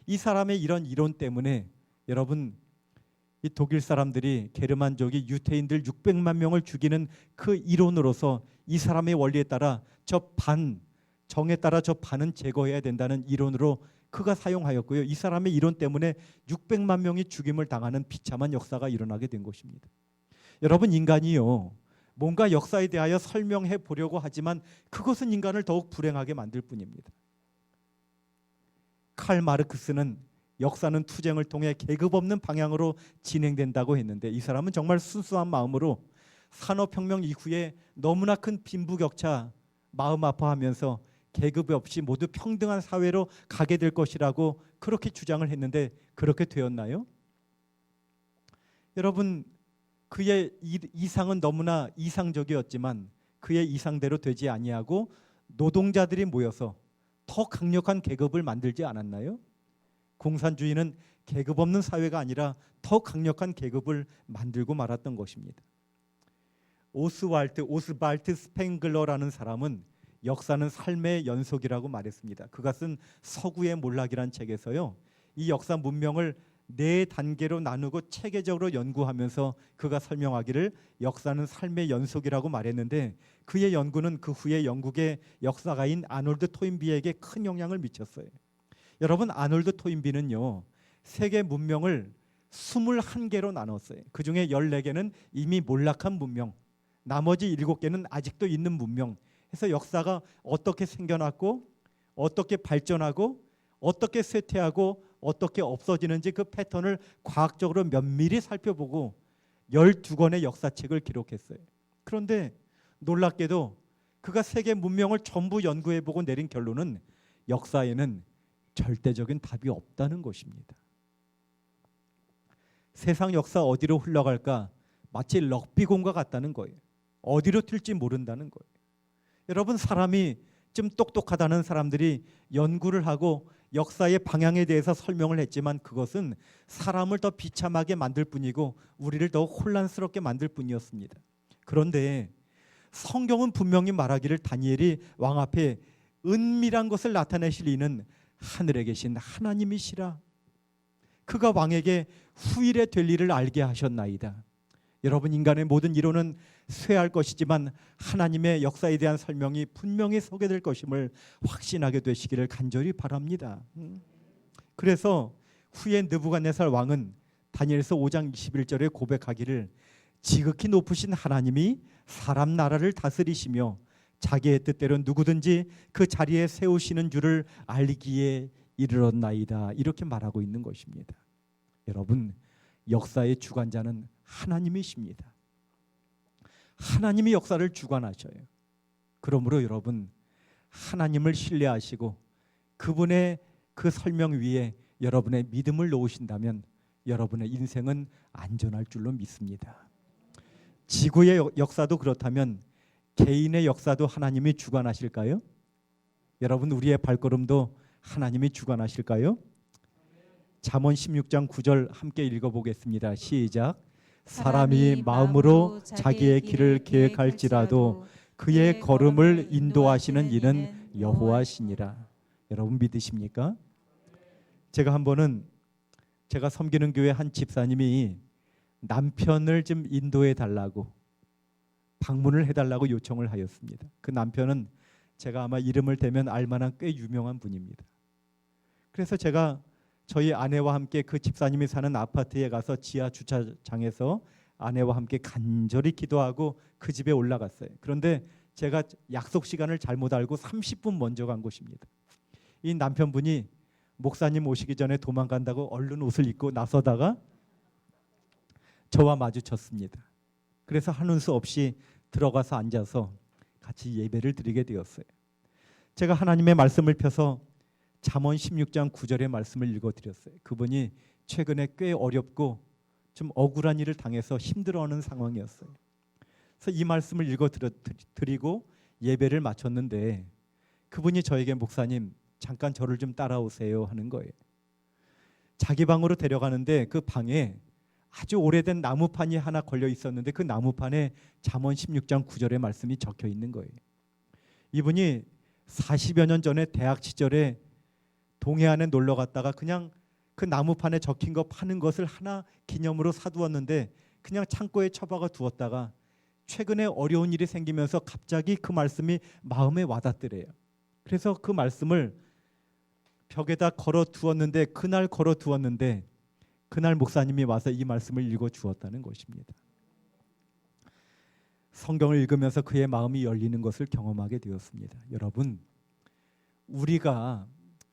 이 사람의 이런 이론 때문에 여러분, 이 독일 사람들이 게르만족이 유태인들 600만 명을 죽이는 그 이론으로서 이 사람의 원리에 따라 정에 따라 저 반은 제거해야 된다는 이론으로 그가 사용하였고요. 이 사람의 이론 때문에 600만 명이 죽임을 당하는 비참한 역사가 일어나게 된 것입니다. 여러분, 인간이요, 뭔가 역사에 대하여 설명해 보려고 하지만 그것은 인간을 더욱 불행하게 만들 뿐입니다. 칼 마르크스는 역사는 투쟁을 통해 계급 없는 방향으로 진행된다고 했는데 이 사람은 정말 순수한 마음으로 산업혁명 이후에 너무나 큰 빈부격차 마음 아파하면서 계급 없이 모두 평등한 사회로 가게 될 것이라고 그렇게 주장을 했는데 그렇게 되었나요? 여러분, 그의 이상은 너무나 이상적이었지만 그의 이상대로 되지 아니하고 노동자들이 모여서 더 강력한 계급을 만들지 않았나요? 공산주의는 계급 없는 사회가 아니라 더 강력한 계급을 만들고 말았던 것입니다. 오스발트 스팽글러라는 사람은 역사는 삶의 연속이라고 말했습니다. 그가 쓴 서구의 몰락이란 책에서요, 이 역사 문명을 4단계로 나누고 체계적으로 연구하면서 그가 설명하기를 역사는 삶의 연속이라고 말했는데, 그의 연구는 그 후에 영국의 역사가인 아놀드 토인비에게 큰 영향을 미쳤어요. 여러분, 아놀드 토인비는요, 세계 문명을 21개로 나눴어요. 그 중에 14개는 이미 몰락한 문명, 나머지 7개는 아직도 있는 문명. 해서 역사가 어떻게 생겨났고 어떻게 발전하고 어떻게 쇠퇴하고 어떻게 없어지는지 그 패턴을 과학적으로 면밀히 살펴보고 12권의 역사책을 기록했어요. 그런데 놀랍게도 그가 세계 문명을 전부 연구해보고 내린 결론은 역사에는 절대적인 답이 없다는 것입니다. 세상 역사 어디로 흘러갈까 마치 럭비공과 같다는 거예요. 어디로 튈지 모른다는 거예요. 여러분, 사람이 좀 똑똑하다는 사람들이 연구를 하고 역사의 방향에 대해서 설명을 했지만 그것은 사람을 더 비참하게 만들 뿐이고 우리를 더 혼란스럽게 만들 뿐이었습니다. 그런데 성경은 분명히 말하기를 다니엘이 왕 앞에 은밀한 것을 나타내실 이는 하늘에 계신 하나님이시라. 그가 왕에게 후일에 될 일을 알게 하셨나이다. 여러분, 인간의 모든 이론은 쇠할 것이지만 하나님의 역사에 대한 설명이 분명히 서게 될 것임을 확신하게 되시기를 간절히 바랍니다. 그래서 후에 느부갓네살 왕은 다니엘서 5장 21절에 고백하기를 지극히 높으신 하나님이 사람 나라를 다스리시며 자기의 뜻대로 누구든지 그 자리에 세우시는 줄을 알기에 이르렀나이다. 이렇게 말하고 있는 것입니다. 여러분, 역사의 주관자는 하나님이십니다. 하나님이 역사를 주관하셔요. 그러므로 여러분, 하나님을 신뢰하시고 그분의 그 설명 위에 여러분의 믿음을 놓으신다면 여러분의 인생은 안전할 줄로 믿습니다. 지구의 역사도 그렇다면 개인의 역사도 하나님이 주관하실까요? 여러분, 우리의 발걸음도 하나님이 주관하실까요? 잠언 16장 9절 함께 읽어보겠습니다. 시작. 사람이 마음으로 자기의 길을 계획할지라도 그의 걸음을 인도하시는 이는 여호와시니라. 여러분, 믿으십니까? 제가 한 번은 제가 섬기는 교회 한 집사님이 남편을 좀 인도해 달라고, 방문을 해달라고 요청을 하였습니다. 그 남편은 제가 아마 이름을 대면 알만한 꽤 유명한 분입니다. 그래서 제가 저희 아내와 함께 그 집사님이 사는 아파트에 가서 지하 주차장에서 아내와 함께 간절히 기도하고 그 집에 올라갔어요. 그런데 제가 약속 시간을 잘못 알고 30분 먼저 간 것입니다. 이 남편분이 목사님 오시기 전에 도망간다고 얼른 옷을 입고 나서다가 저와 마주쳤습니다. 그래서 하는 수 없이 들어가서 앉아서 같이 예배를 드리게 되었어요. 제가 하나님의 말씀을 펴서 잠언 16장 9절의 말씀을 읽어드렸어요. 그분이 최근에 꽤 어렵고 좀 억울한 일을 당해서 힘들어하는 상황이었어요. 그래서 이 말씀을 읽어드리고 예배를 마쳤는데 그분이 저에게 목사님 잠깐 저를 좀 따라오세요 하는 거예요. 자기 방으로 데려가는데 그 방에 아주 오래된 나무판이 하나 걸려 있었는데 그 나무판에 잠언 16장 9절의 말씀이 적혀 있는 거예요. 이분이 40여 년 전에 대학 시절에 동해안에 놀러 갔다가 그냥 그 나무판에 적힌 거 파는 것을 하나 기념으로 사두었는데 그냥 창고에 처박아 두었다가 최근에 어려운 일이 생기면서 갑자기 그 말씀이 마음에 와닿더래요. 그래서 그 말씀을 벽에다 걸어 두었는데 그날 목사님이 와서 이 말씀을 읽어 주었다는 것입니다. 성경을 읽으면서 그의 마음이 열리는 것을 경험하게 되었습니다. 여러분, 우리가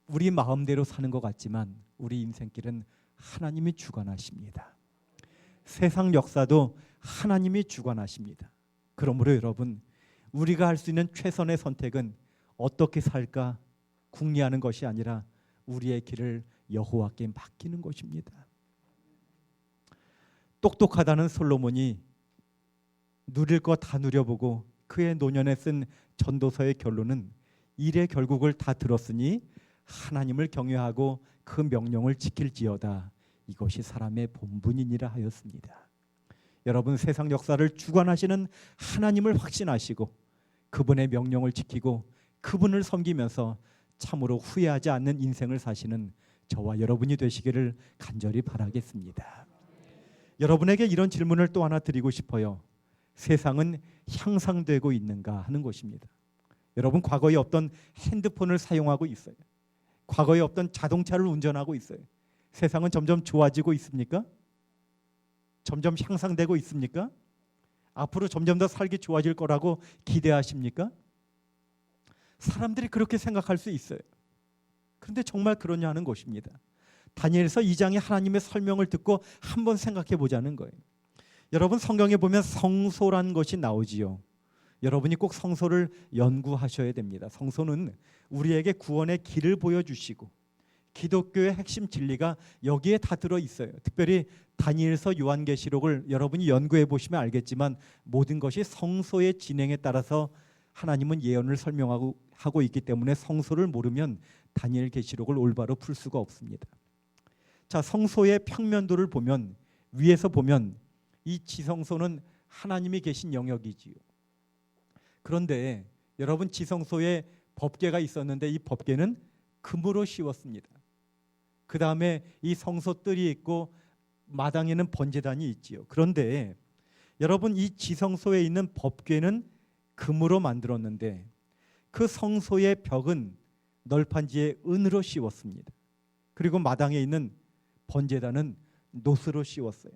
우리 마음대로 사는 것 같지만 우리 인생길은 하나님이 주관하십니다. 세상 역사도 하나님이 주관하십니다. 그러므로 여러분, 우리가 할 수 있는 최선의 선택은 어떻게 살까 궁리하는 것이 아니라 우리의 길을 여호와께 맡기는 것입니다. 똑똑하다는 솔로몬이 누릴 거 다 누려보고 그의 노년에 쓴 전도서의 결론은 일의 결국을 다 들었으니 하나님을 경외하고 그 명령을 지킬지어다. 이것이 사람의 본분이니라 하였습니다. 여러분, 세상 역사를 주관하시는 하나님을 확신하시고 그분의 명령을 지키고 그분을 섬기면서 참으로 후회하지 않는 인생을 사시는 저와 여러분이 되시기를 간절히 바라겠습니다. 여러분에게 이런 질문을 또 하나 드리고 싶어요. 세상은 향상되고 있는가 하는 것입니다. 여러분, 과거에 없던 핸드폰을 사용하고 있어요. 과거에 없던 자동차를 운전하고 있어요. 세상은 점점 좋아지고 있습니까? 점점 향상되고 있습니까? 앞으로 점점 더 살기 좋아질 거라고 기대하십니까? 사람들이 그렇게 생각할 수 있어요. 그런데 정말 그러냐 하는 것입니다. 다니엘서 2장의 하나님의 설명을 듣고 한번 생각해 보자는 거예요. 여러분, 성경에 보면 성소란 것이 나오지요. 여러분이 꼭 성소를 연구하셔야 됩니다. 성소는 우리에게 구원의 길을 보여주시고 기독교의 핵심 진리가 여기에 다 들어있어요. 특별히 다니엘서 요한계시록을 여러분이 연구해 보시면 알겠지만 모든 것이 성소의 진행에 따라서 하나님은 예언을 설명하고 있기 때문에 성소를 모르면 다니엘 계시록을 올바로 풀 수가 없습니다. 자, 성소의 평면도를 보면 위에서 보면 이 지성소는 하나님이 계신 영역이지요. 그런데 여러분, 지성소에 법궤가 있었는데 이 법궤는 금으로 씌웠습니다. 그 다음에 이 성소 뜰이 있고 마당에는 번제단이 있지요. 그런데 여러분, 이 지성소에 있는 법궤는 금으로 만들었는데 그 성소의 벽은 널판지에 은으로 씌웠습니다. 그리고 마당에 있는 번제단은 노스로 씌웠어요.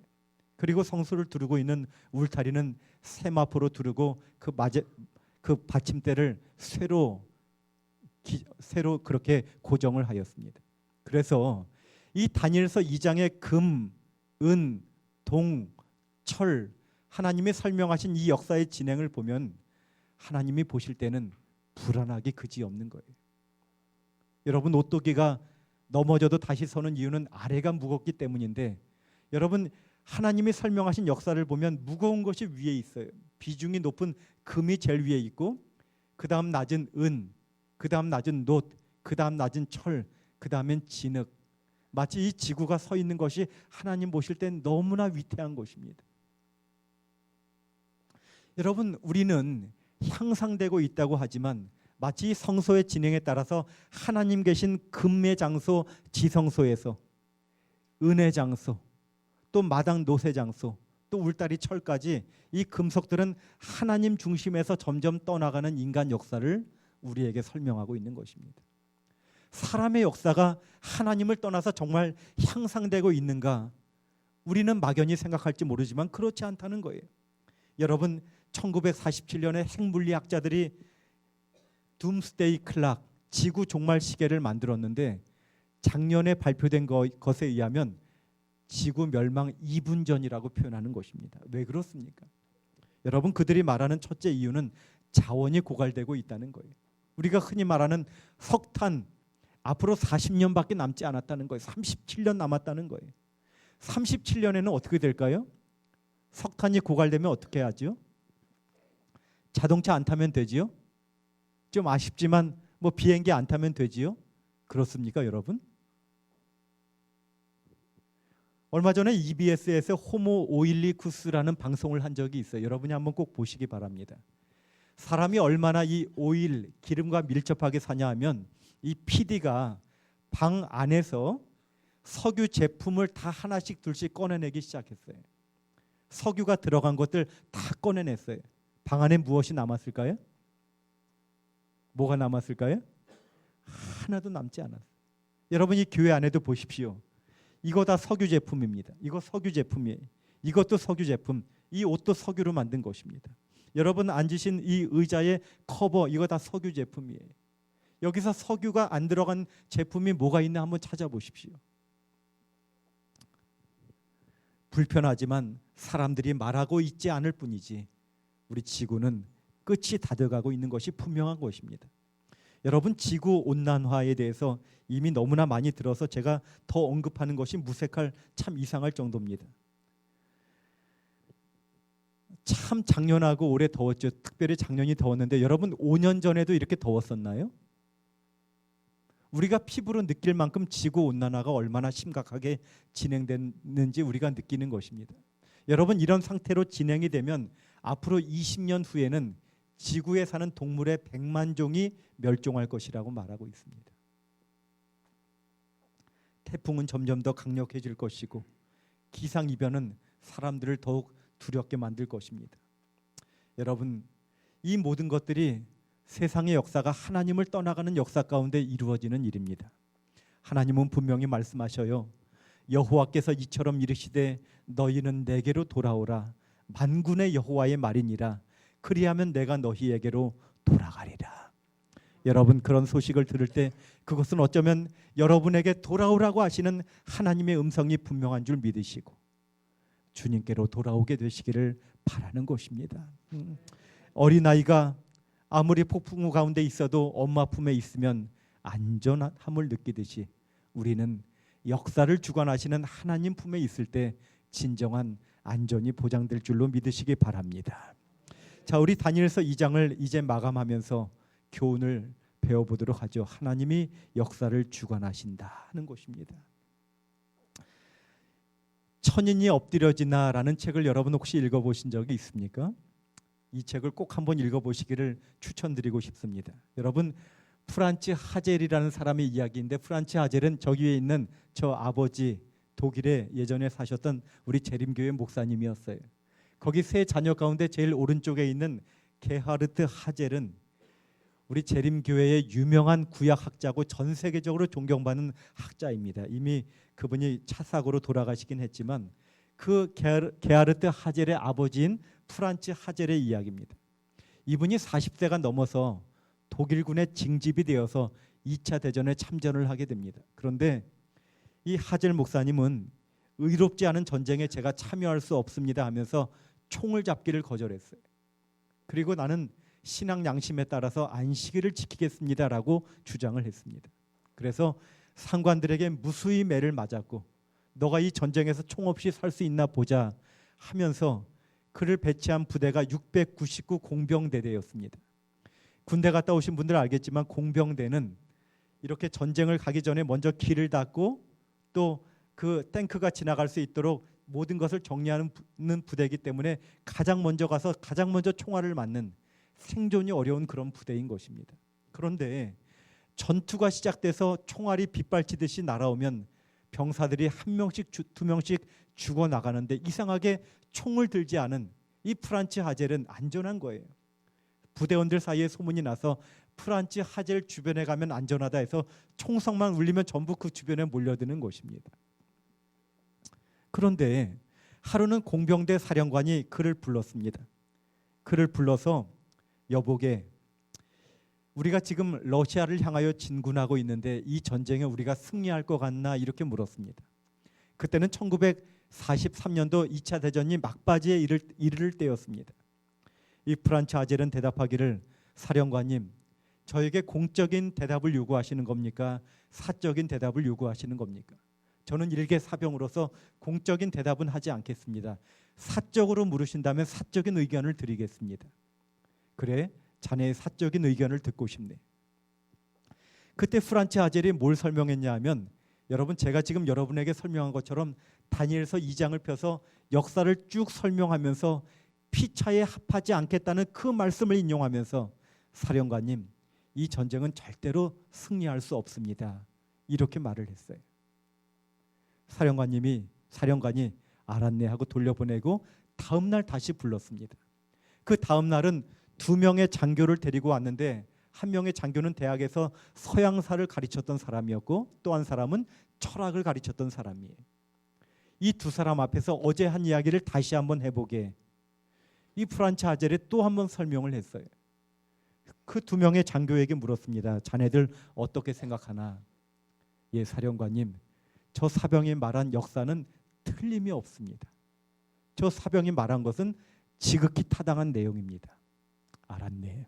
그리고 성소를 두르고 있는 울타리는 세마포로 두르고 그 받침대를 쇠로 그렇게 고정을 하였습니다. 그래서 이 다니엘서 2장의 금, 은, 동, 철, 하나님이 설명하신 이 역사의 진행을 보면 하나님이 보실 때는 불안하기 그지없는 거예요. 여러분, 오뚜기가 넘어져도 다시 서는 이유는 아래가 무겁기 때문인데, 여러분, 하나님이 설명하신 역사를 보면 무거운 것이 위에 있어요. 비중이 높은 금이 제일 위에 있고, 그 다음 낮은 은, 그 다음 낮은 놋, 그 다음 낮은 철, 그 다음엔 진흙. 마치 이 지구가 서 있는 것이 하나님 보실 땐 너무나 위태한 것입니다. 여러분, 우리는 향상되고 있다고 하지만 마치 성소의 진행에 따라서 하나님 계신 금의 장소 지성소에서 은의 장소, 또 마당 노새 장소, 또 울타리 철까지 이 금속들은 하나님 중심에서 점점 떠나가는 인간 역사를 우리에게 설명하고 있는 것입니다. 사람의 역사가 하나님을 떠나서 정말 향상되고 있는가? 우리는 막연히 생각할지 모르지만 그렇지 않다는 거예요. 여러분, 1947년에 핵물리학자들이 둠스데이 클락, 지구 종말 시계를 만들었는데 작년에 발표된 것에 의하면 지구 멸망 2분 전이라고 표현하는 것입니다. 왜 그렇습니까? 여러분, 그들이 말하는 첫째 이유는 자원이 고갈되고 있다는 거예요. 우리가 흔히 말하는 석탄, 앞으로 40년밖에 남지 않았다는 거예요. 37년 남았다는 거예요. 37년에는 어떻게 될까요? 석탄이 고갈되면 어떻게 하죠? 자동차 안 타면 되지요? 좀 아쉽지만 뭐 비행기 안 타면 되지요? 그렇습니까, 여러분? 얼마 전에 EBS에서 호모 오일리쿠스라는 방송을 한 적이 있어요. 여러분이 한번 꼭 보시기 바랍니다. 사람이 얼마나 이 오일, 기름과 밀접하게 사냐 하면 이 PD가 방 안에서 석유 제품을 다 하나씩 둘씩 꺼내내기 시작했어요. 석유가 들어간 것들 다 꺼내냈어요. 방 안에 무엇이 남았을까요? 뭐가 남았을까요? 하나도 남지 않았어요. 여러분이 교회 안에도 보십시오. 이거 다 석유 제품입니다. 이거 석유 제품이에요. 이것도 석유 제품. 이 옷도 석유로 만든 것입니다. 여러분 앉으신 이 의자의 커버, 이거 다 석유 제품이에요. 여기서 석유가 안 들어간 제품이 뭐가 있나 한번 찾아보십시오. 불편하지만 사람들이 말하고 있지 않을 뿐이지 우리 지구는 끝이 다돼가고 있는 것이 분명한 것입니다. 여러분, 지구 온난화에 대해서 이미 너무나 많이 들어서 제가 더 언급하는 것이 무색할 참 이상할 정도입니다. 참 작년하고 올해 더웠죠. 특별히 작년이 더웠는데 여러분 5년 전에도 이렇게 더웠었나요? 우리가 피부로 느낄 만큼 지구 온난화가 얼마나 심각하게 진행됐는지 우리가 느끼는 것입니다. 여러분, 이런 상태로 진행이 되면 앞으로 20년 후에는 지구에 사는 동물의 100만 종이 멸종할 것이라고 말하고 있습니다. 태풍은 점점 더 강력해질 것이고 기상이변은 사람들을 더욱 두렵게 만들 것입니다. 여러분, 이 모든 것들이 세상의 역사가 하나님을 떠나가는 역사 가운데 이루어지는 일입니다. 하나님은 분명히 말씀하셔요. 여호와께서 이처럼 이르시되 너희는 내게로 돌아오라. 만군의 여호와의 말이니라. 그리하면 내가 너희에게로 돌아가리라. 여러분, 그런 소식을 들을 때 그것은 어쩌면 여러분에게 돌아오라고 하시는 하나님의 음성이 분명한 줄 믿으시고 주님께로 돌아오게 되시기를 바라는 것입니다. 어린아이가 아무리 폭풍우 가운데 있어도 엄마 품에 있으면 안전함을 느끼듯이 우리는 역사를 주관하시는 하나님 품에 있을 때 진정한 안전이 보장될 줄로 믿으시기 바랍니다. 자, 우리 다니엘서 2장을 이제 마감하면서 교훈을 배워보도록 하죠. 하나님이 역사를 주관하신다는 것입니다. 천인이 엎드려지나라는 책을 여러분 혹시 읽어보신 적이 있습니까? 이 책을 꼭 한번 읽어보시기를 추천드리고 싶습니다. 여러분, 프란츠 하젤이라는 사람의 이야기인데, 프란츠 하젤은 저기 위에 있는 저 아버지, 독일에 예전에 사셨던 우리 재림교회 목사님이었어요. 거기 세 자녀 가운데 제일 오른쪽에 있는 게하르트 하젤은 우리 재림교회의 유명한 구약학자고 전 세계적으로 존경받는 학자입니다. 이미 그분이 차사고로 돌아가시긴 했지만 그 게하르트 하젤의 아버지인 프란츠 하젤의 이야기입니다. 이분이 40세가 넘어서 독일군에 징집이 되어서 2차 대전에 참전을 하게 됩니다. 그런데 이 하젤 목사님은 의롭지 않은 전쟁에 제가 참여할 수 없습니다 하면서 총을 잡기를 거절했어요. 그리고 나는 신앙 양심에 따라서 안식일을 지키겠습니다라고 주장을 했습니다. 그래서 상관들에게 무수히 매를 맞았고 너가 이 전쟁에서 총 없이 살 수 있나 보자 하면서 그를 배치한 부대가 699 공병대대였습니다. 군대 갔다 오신 분들은 알겠지만 공병대는 이렇게 전쟁을 가기 전에 먼저 길을 닫고 또 그 탱크가 지나갈 수 있도록 모든 것을 정리하는 부대이기 때문에 가장 먼저 가서 가장 먼저 총알을 맞는 생존이 어려운 그런 부대인 것입니다. 그런데 전투가 시작돼서 총알이 빗발치듯이 날아오면 병사들이 한 명씩 두 명씩 죽어나가는데 이상하게 총을 들지 않은 이 프란츠 하젤은 안전한 거예요. 부대원들 사이에 소문이 나서 프란츠 하젤 주변에 가면 안전하다 해서 총성만 울리면 전부 그 주변에 몰려드는 것입니다. 그런데 하루는 공병대 사령관이 그를 불렀습니다. 그를 불러서 여보게, 우리가 지금 러시아를 향하여 진군하고 있는데 이 전쟁에 우리가 승리할 것 같나 이렇게 물었습니다. 그때는 1943년도 2차 대전이 막바지에 이를 때였습니다. 이 프란츠 하젤은 대답하기를 사령관님, 저에게 공적인 대답을 요구하시는 겁니까? 사적인 대답을 요구하시는 겁니까? 저는 일개 사병으로서 공적인 대답은 하지 않겠습니다. 사적으로 물으신다면 사적인 의견을 드리겠습니다. 그래, 자네의 사적인 의견을 듣고 싶네. 그때 프란츠 하젤이 뭘 설명했냐 하면 여러분, 제가 지금 여러분에게 설명한 것처럼 다니엘서 2장을 펴서 역사를 쭉 설명하면서 피차에 합하지 않겠다는 그 말씀을 인용하면서 사령관님, 이 전쟁은 절대로 승리할 수 없습니다. 이렇게 말을 했어요. 사령관이 알았네 하고 돌려보내고 다음 날 다시 불렀습니다. 그 다음 날은 2명의 장교를 데리고 왔는데 한 명의 장교는 대학에서 서양사를 가르쳤던 사람이었고 또 한 사람은 철학을 가르쳤던 사람이에요. 이 두 사람 앞에서 어제 한 이야기를 다시 한번 해보게 이 프란츠 하젤이 또 한 번 설명을 했어요. 그 2명의 장교에게 물었습니다. 자네들 어떻게 생각하나? 예, 사령관님, 저 사병이 말한 역사는 틀림이 없습니다. 저 사병이 말한 것은 지극히 타당한 내용입니다. 알았네.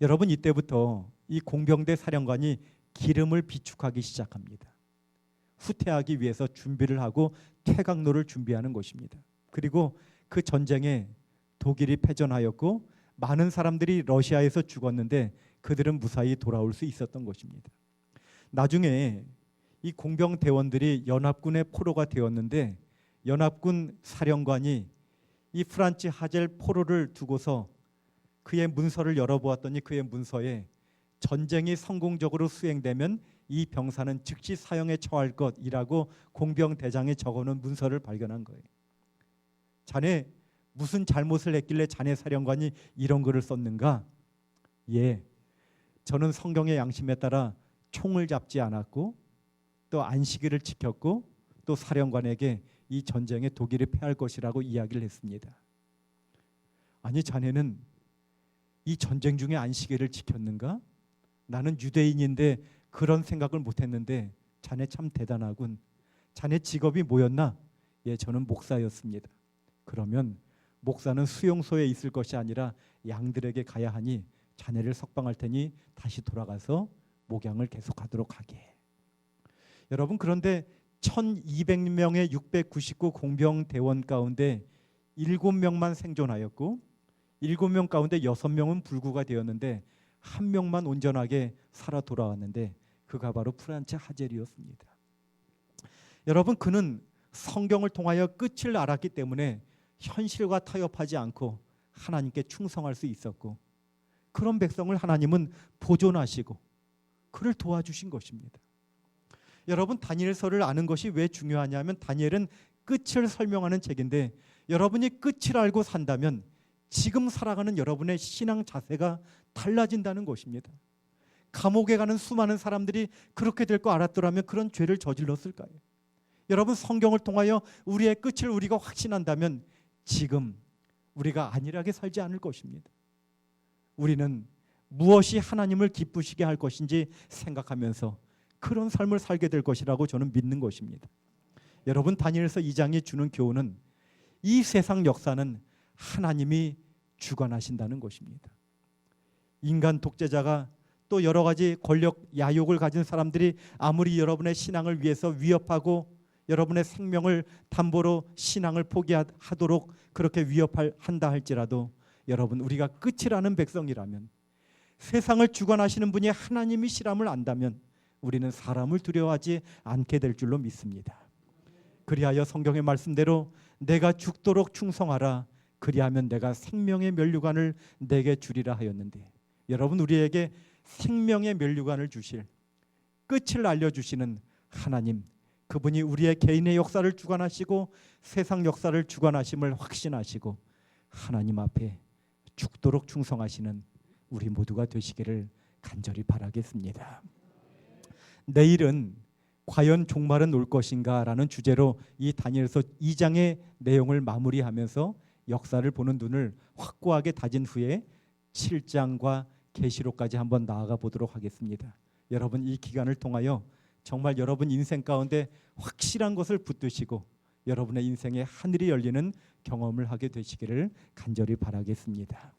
여러분, 이때부터 이 공병대 사령관이 기름을 비축하기 시작합니다. 후퇴하기 위해서 준비를 하고 퇴각로를 준비하는 것입니다. 그리고 그 전쟁에 독일이 패전하였고 많은 사람들이 러시아에서 죽었는데 그들은 무사히 돌아올 수 있었던 것입니다. 나중에 이 공병대원들이 연합군의 포로가 되었는데 연합군 사령관이 이 프란츠 하젤 포로를 두고서 그의 문서를 열어보았더니 그의 문서에 전쟁이 성공적으로 수행되면 이 병사는 즉시 사형에 처할 것이라고 공병대장에 적어놓은 문서를 발견한 거예요. 자네 무슨 잘못을 했길래 자네 사령관이 이런 글을 썼는가? 예, 저는 성경의 양심에 따라 총을 잡지 않았고 또 안식일을 지켰고 또 사령관에게 이 전쟁에 독일이 패할 것이라고 이야기를 했습니다. 아니, 자네는 이 전쟁 중에 안식일을 지켰는가? 나는 유대인인데 그런 생각을 못했는데 자네 참 대단하군. 자네 직업이 뭐였나? 예, 저는 목사였습니다. 그러면 목사는 수용소에 있을 것이 아니라 양들에게 가야 하니 자네를 석방할 테니 다시 돌아가서 목양을 계속하도록 하게. 여러분, 그런데 1200명의 699 공병대원 가운데 7명만 생존하였고 7명 가운데 6명은 불구가 되었는데 1명만 온전하게 살아 돌아왔는데 그가 바로 프란츠 하젤이었습니다. 여러분, 그는 성경을 통하여 끝을 알았기 때문에 현실과 타협하지 않고 하나님께 충성할 수 있었고 그런 백성을 하나님은 보존하시고 그를 도와주신 것입니다. 여러분, 다니엘서를 아는 것이 왜 중요하냐면 다니엘은 끝을 설명하는 책인데 여러분이 끝을 알고 산다면 지금 살아가는 여러분의 신앙 자세가 달라진다는 것입니다. 감옥에 가는 수많은 사람들이 그렇게 될 거 알았더라면 그런 죄를 저질렀을까요? 여러분, 성경을 통하여 우리의 끝을 우리가 확신한다면 지금 우리가 안일하게 살지 않을 것입니다. 우리는 무엇이 하나님을 기쁘시게 할 것인지 생각하면서 그런 삶을 살게 될 것이라고 저는 믿는 것입니다. 여러분, 다니엘서 2장이 주는 교훈은 이 세상 역사는 하나님이 주관하신다는 것입니다. 인간 독재자가 또 여러 가지 권력 야욕을 가진 사람들이 아무리 여러분의 신앙을 위해서 위협하고 여러분의 생명을 담보로 신앙을 포기하도록 그렇게 위협한다 할지라도 여러분, 우리가 끝이라는 백성이라면 세상을 주관하시는 분이 하나님이시람을 안다면 우리는 사람을 두려워하지 않게 될 줄로 믿습니다. 그리하여 성경의 말씀대로 내가 죽도록 충성하라. 그리하면 내가 생명의 면류관을 내게 주리라 하였는데 여러분, 우리에게 생명의 면류관을 주실 끝을 알려주시는 하나님, 그분이 우리의 개인의 역사를 주관하시고 세상 역사를 주관하심을 확신하시고 하나님 앞에 죽도록 충성하시는 우리 모두가 되시기를 간절히 바라겠습니다. 내일은 과연 종말은 올 것인가 라는 주제로 이 다니엘서 2장의 내용을 마무리하면서 역사를 보는 눈을 확고하게 다진 후에 7장과 계시록까지 한번 나아가 보도록 하겠습니다. 여러분, 이 기간을 통하여 정말 여러분 인생 가운데 확실한 것을 붙드시고 여러분의 인생에 하늘이 열리는 경험을 하게 되시기를 간절히 바라겠습니다.